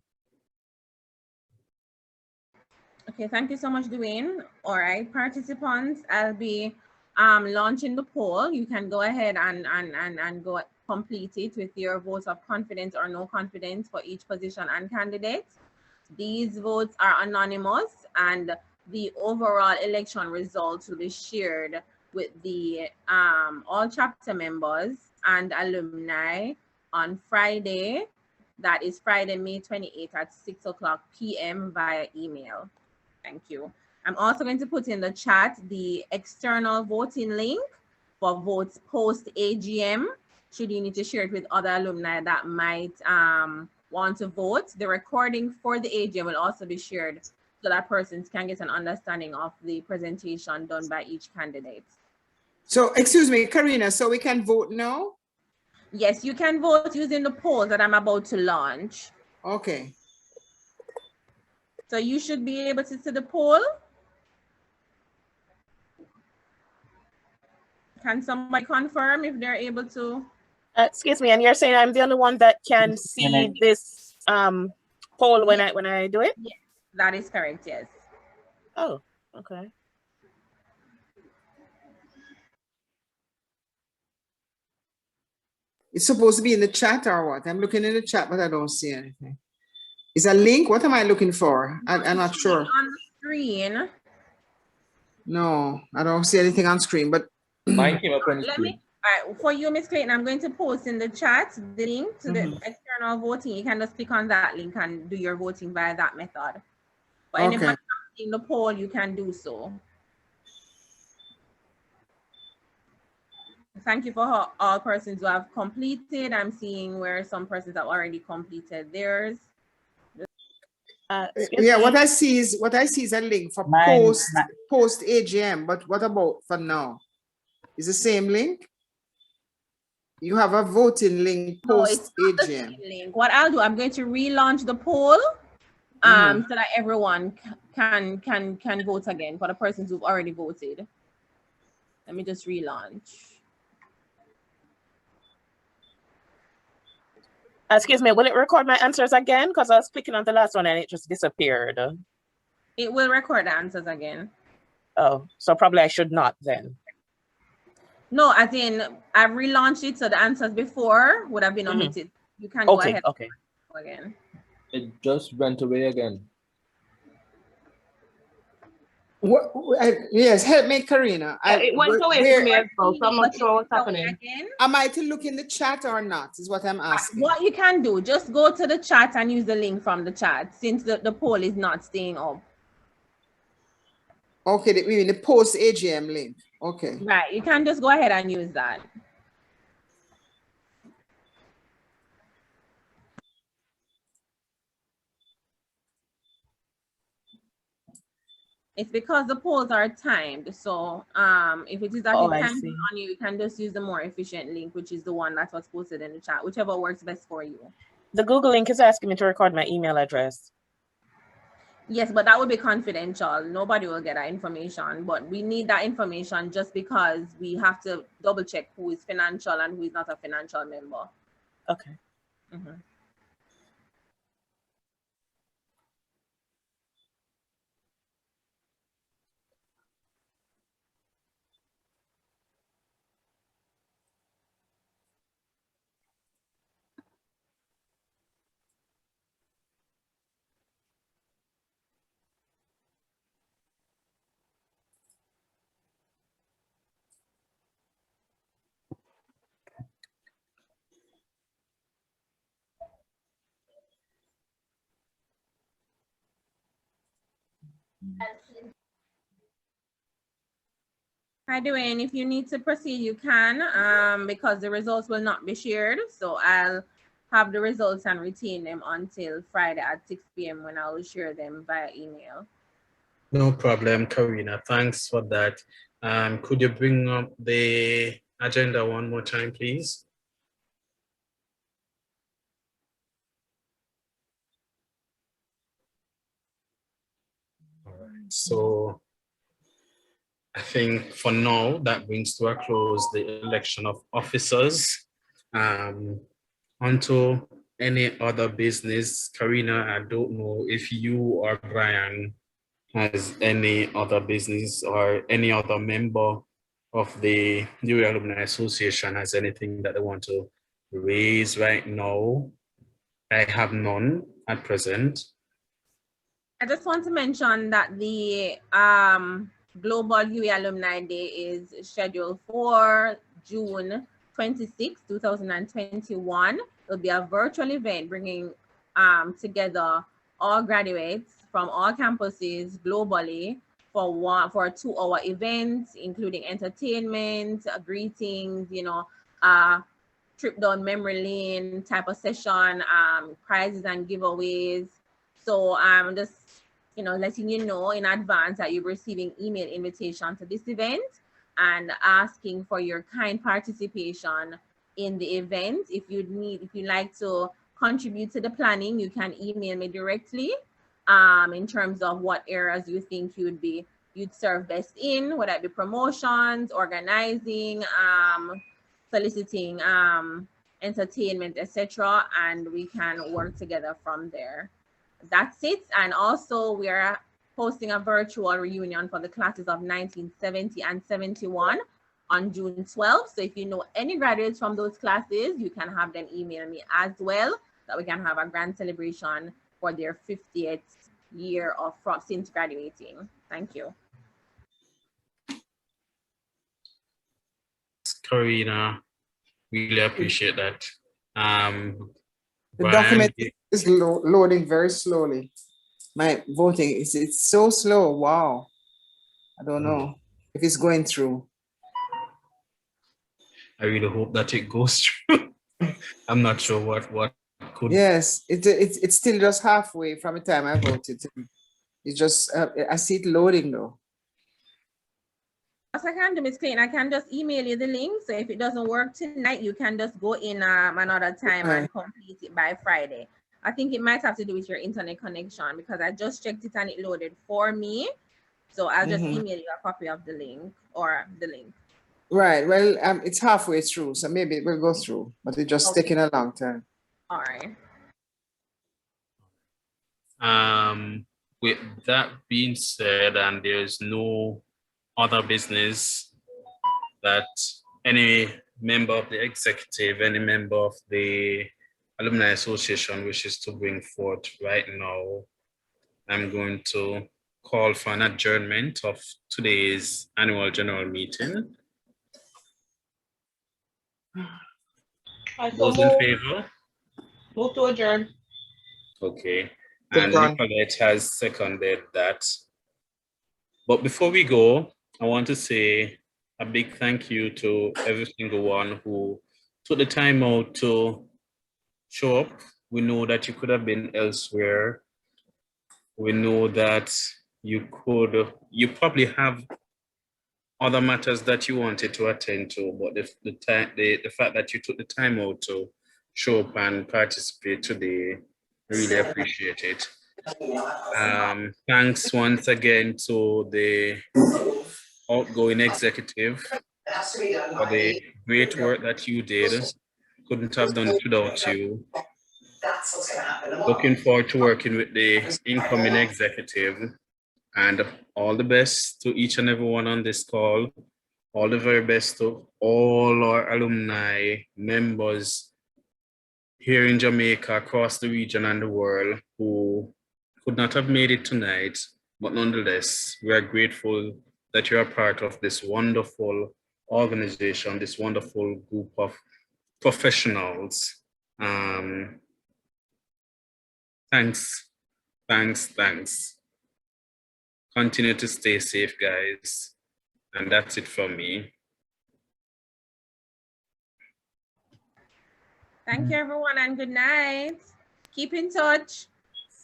Okay, thank you so much, Dwayne. All right, participants, I'll be launching the poll. You can go ahead and go complete it with your votes of confidence or no confidence for each position and candidate. These votes are anonymous, and the overall election results will be shared with the all chapter members and alumni on Friday. That is Friday, May 28th at 6:00 p.m. via email. Thank you. I'm also going to put in the chat the external voting link for votes post AGM, should you need to share it with other alumni that might want to vote. The recording for the AGM will also be shared so that persons can get an understanding of the presentation done by each candidate. So, excuse me, Karina, so we can vote now? Yes, you can vote using the poll that I'm about to launch. Okay. So you should be able to see the poll. Can somebody confirm if they're able to? Excuse me, and you're saying I'm the only one that can see this poll when I do it? Yes, that is correct, yes. Oh, okay. It's supposed to be in the chat or what? I'm looking in the chat, but I don't see anything. Is a link? What am I looking for? I'm not sure. On the screen. No, I don't see anything on screen, but Mine came up on the Let screen. me, all right, for you, Ms. Clayton, I'm going to post in the chat the link to the external voting. You can just click on that link and do your voting via that method. But Okay. anybody in the poll, you can do so. Thank you for all persons who have completed. I'm seeing where some persons have already completed theirs. Yeah, what I see is a link for post AGM, but what about for now? Is the same link? You have a voting link post AGM. Link. What I'll do, I'm going to relaunch the poll so that everyone can vote again for the persons who've already voted. Let me just relaunch. Excuse me, will it record my answers again? Because I was clicking on the last one and it just disappeared. It will record the answers again. Oh, so probably I should not then. No, as in I've relaunched it, so the answers before would have been omitted. You can go ahead. Okay. Again. It just went away again. Yes, help me, Karina. It went away from me as well, so I'm not sure what's happening. Am I to look in the chat or not, is what I'm asking. What you can do, just go to the chat and use the link from the chat, since the poll is not staying up. Okay, we mean the post AGM link. Okay. Right, you can just go ahead and use that. It's because the polls are timed. So if it is that it's timed on you, you can just use the more efficient link, which is the one that was posted in the chat, whichever works best for you. The Google link is asking me to record my email address. Yes, but that would be confidential. Nobody will get that information, but we need that information just because we have to double check who is financial and who is not a financial member. Okay. Hi, Dwayne. If you need to proceed, you can, because the results will not be shared. So I'll have the results and retain them until Friday at 6 p.m. when I will share them via email. No problem, Karina. Thanks for that. Could you bring up the agenda one more time, please? All right. So I think for now, that brings to a close the election of officers. Onto any other business. Karina, I don't know if you or Brian has any other business or any other member of the UWIAA Alumni Association has anything that they want to raise right now. I have none at present. I just want to mention that the Global UWIAA Alumni Day is scheduled for June 26, 2021. It'll be a virtual event bringing together all graduates from all campuses globally for a 2-hour event, including entertainment, greetings, trip down memory lane type of session, prizes and giveaways. So I'm just letting you know in advance that you're receiving email invitation to this event and asking for your kind participation in the event. If you'd like to contribute to the planning, you can email me directly in terms of what areas you think you'd serve best in, whether it be promotions, organizing, soliciting, entertainment, etc., and we can work together from there. That's it. And also we are hosting a virtual reunion for the classes of 1970 and 71 on June 12th. So if you know any graduates from those classes, you can have them email me as well, that we can have a grand celebration for their 50th year of since graduating. Thank you. Karina, really appreciate that. The Brian, document is loading very slowly. My voting it's so slow. Wow. I don't know if it's going through. I really hope that it goes through. I'm not sure what could. Yes, it's still just halfway from the time I voted. It's just I see it loading though. As I can do, Ms. Clayton, I can just email you the link. So if it doesn't work tonight, you can just go in another time and complete it by Friday. I think it might have to do with your internet connection, because I just checked it and it loaded for me. So I'll just email you a copy of the link or the link. Right. Well, it's halfway through, so maybe it will go through, but it's just taking a long time. All right. With that being said, and there's no other business that any member of the executive, any member of the Alumni Association wishes to bring forth right now, I'm going to call for an adjournment of today's annual general meeting. Those in favor? Move to adjourn. Okay, and Nicolette has seconded that. But before we go, I want to say a big thank you to every single one who took the time out to show up. We know that you could have been elsewhere. We know that you probably have other matters that you wanted to attend to, but the fact that you took the time out to show up and participate today, I really appreciate it. Thanks once again to the outgoing executive for the great work that you did. Couldn't have done it without you. Looking forward to working with the incoming executive, and all the best to each and everyone on this call. All the very best to all our alumni members here in Jamaica, across the region and the world, who could not have made it tonight, but nonetheless, we are grateful that you are part of this wonderful organization, this wonderful group of professionals. Thanks. Continue to stay safe, guys. And that's it from me. Thank you, everyone, and good night. Keep in touch.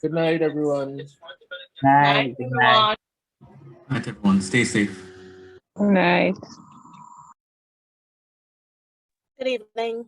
Good night, everyone. Night, everyone. Night, everyone. Stay safe. Good night. Good evening.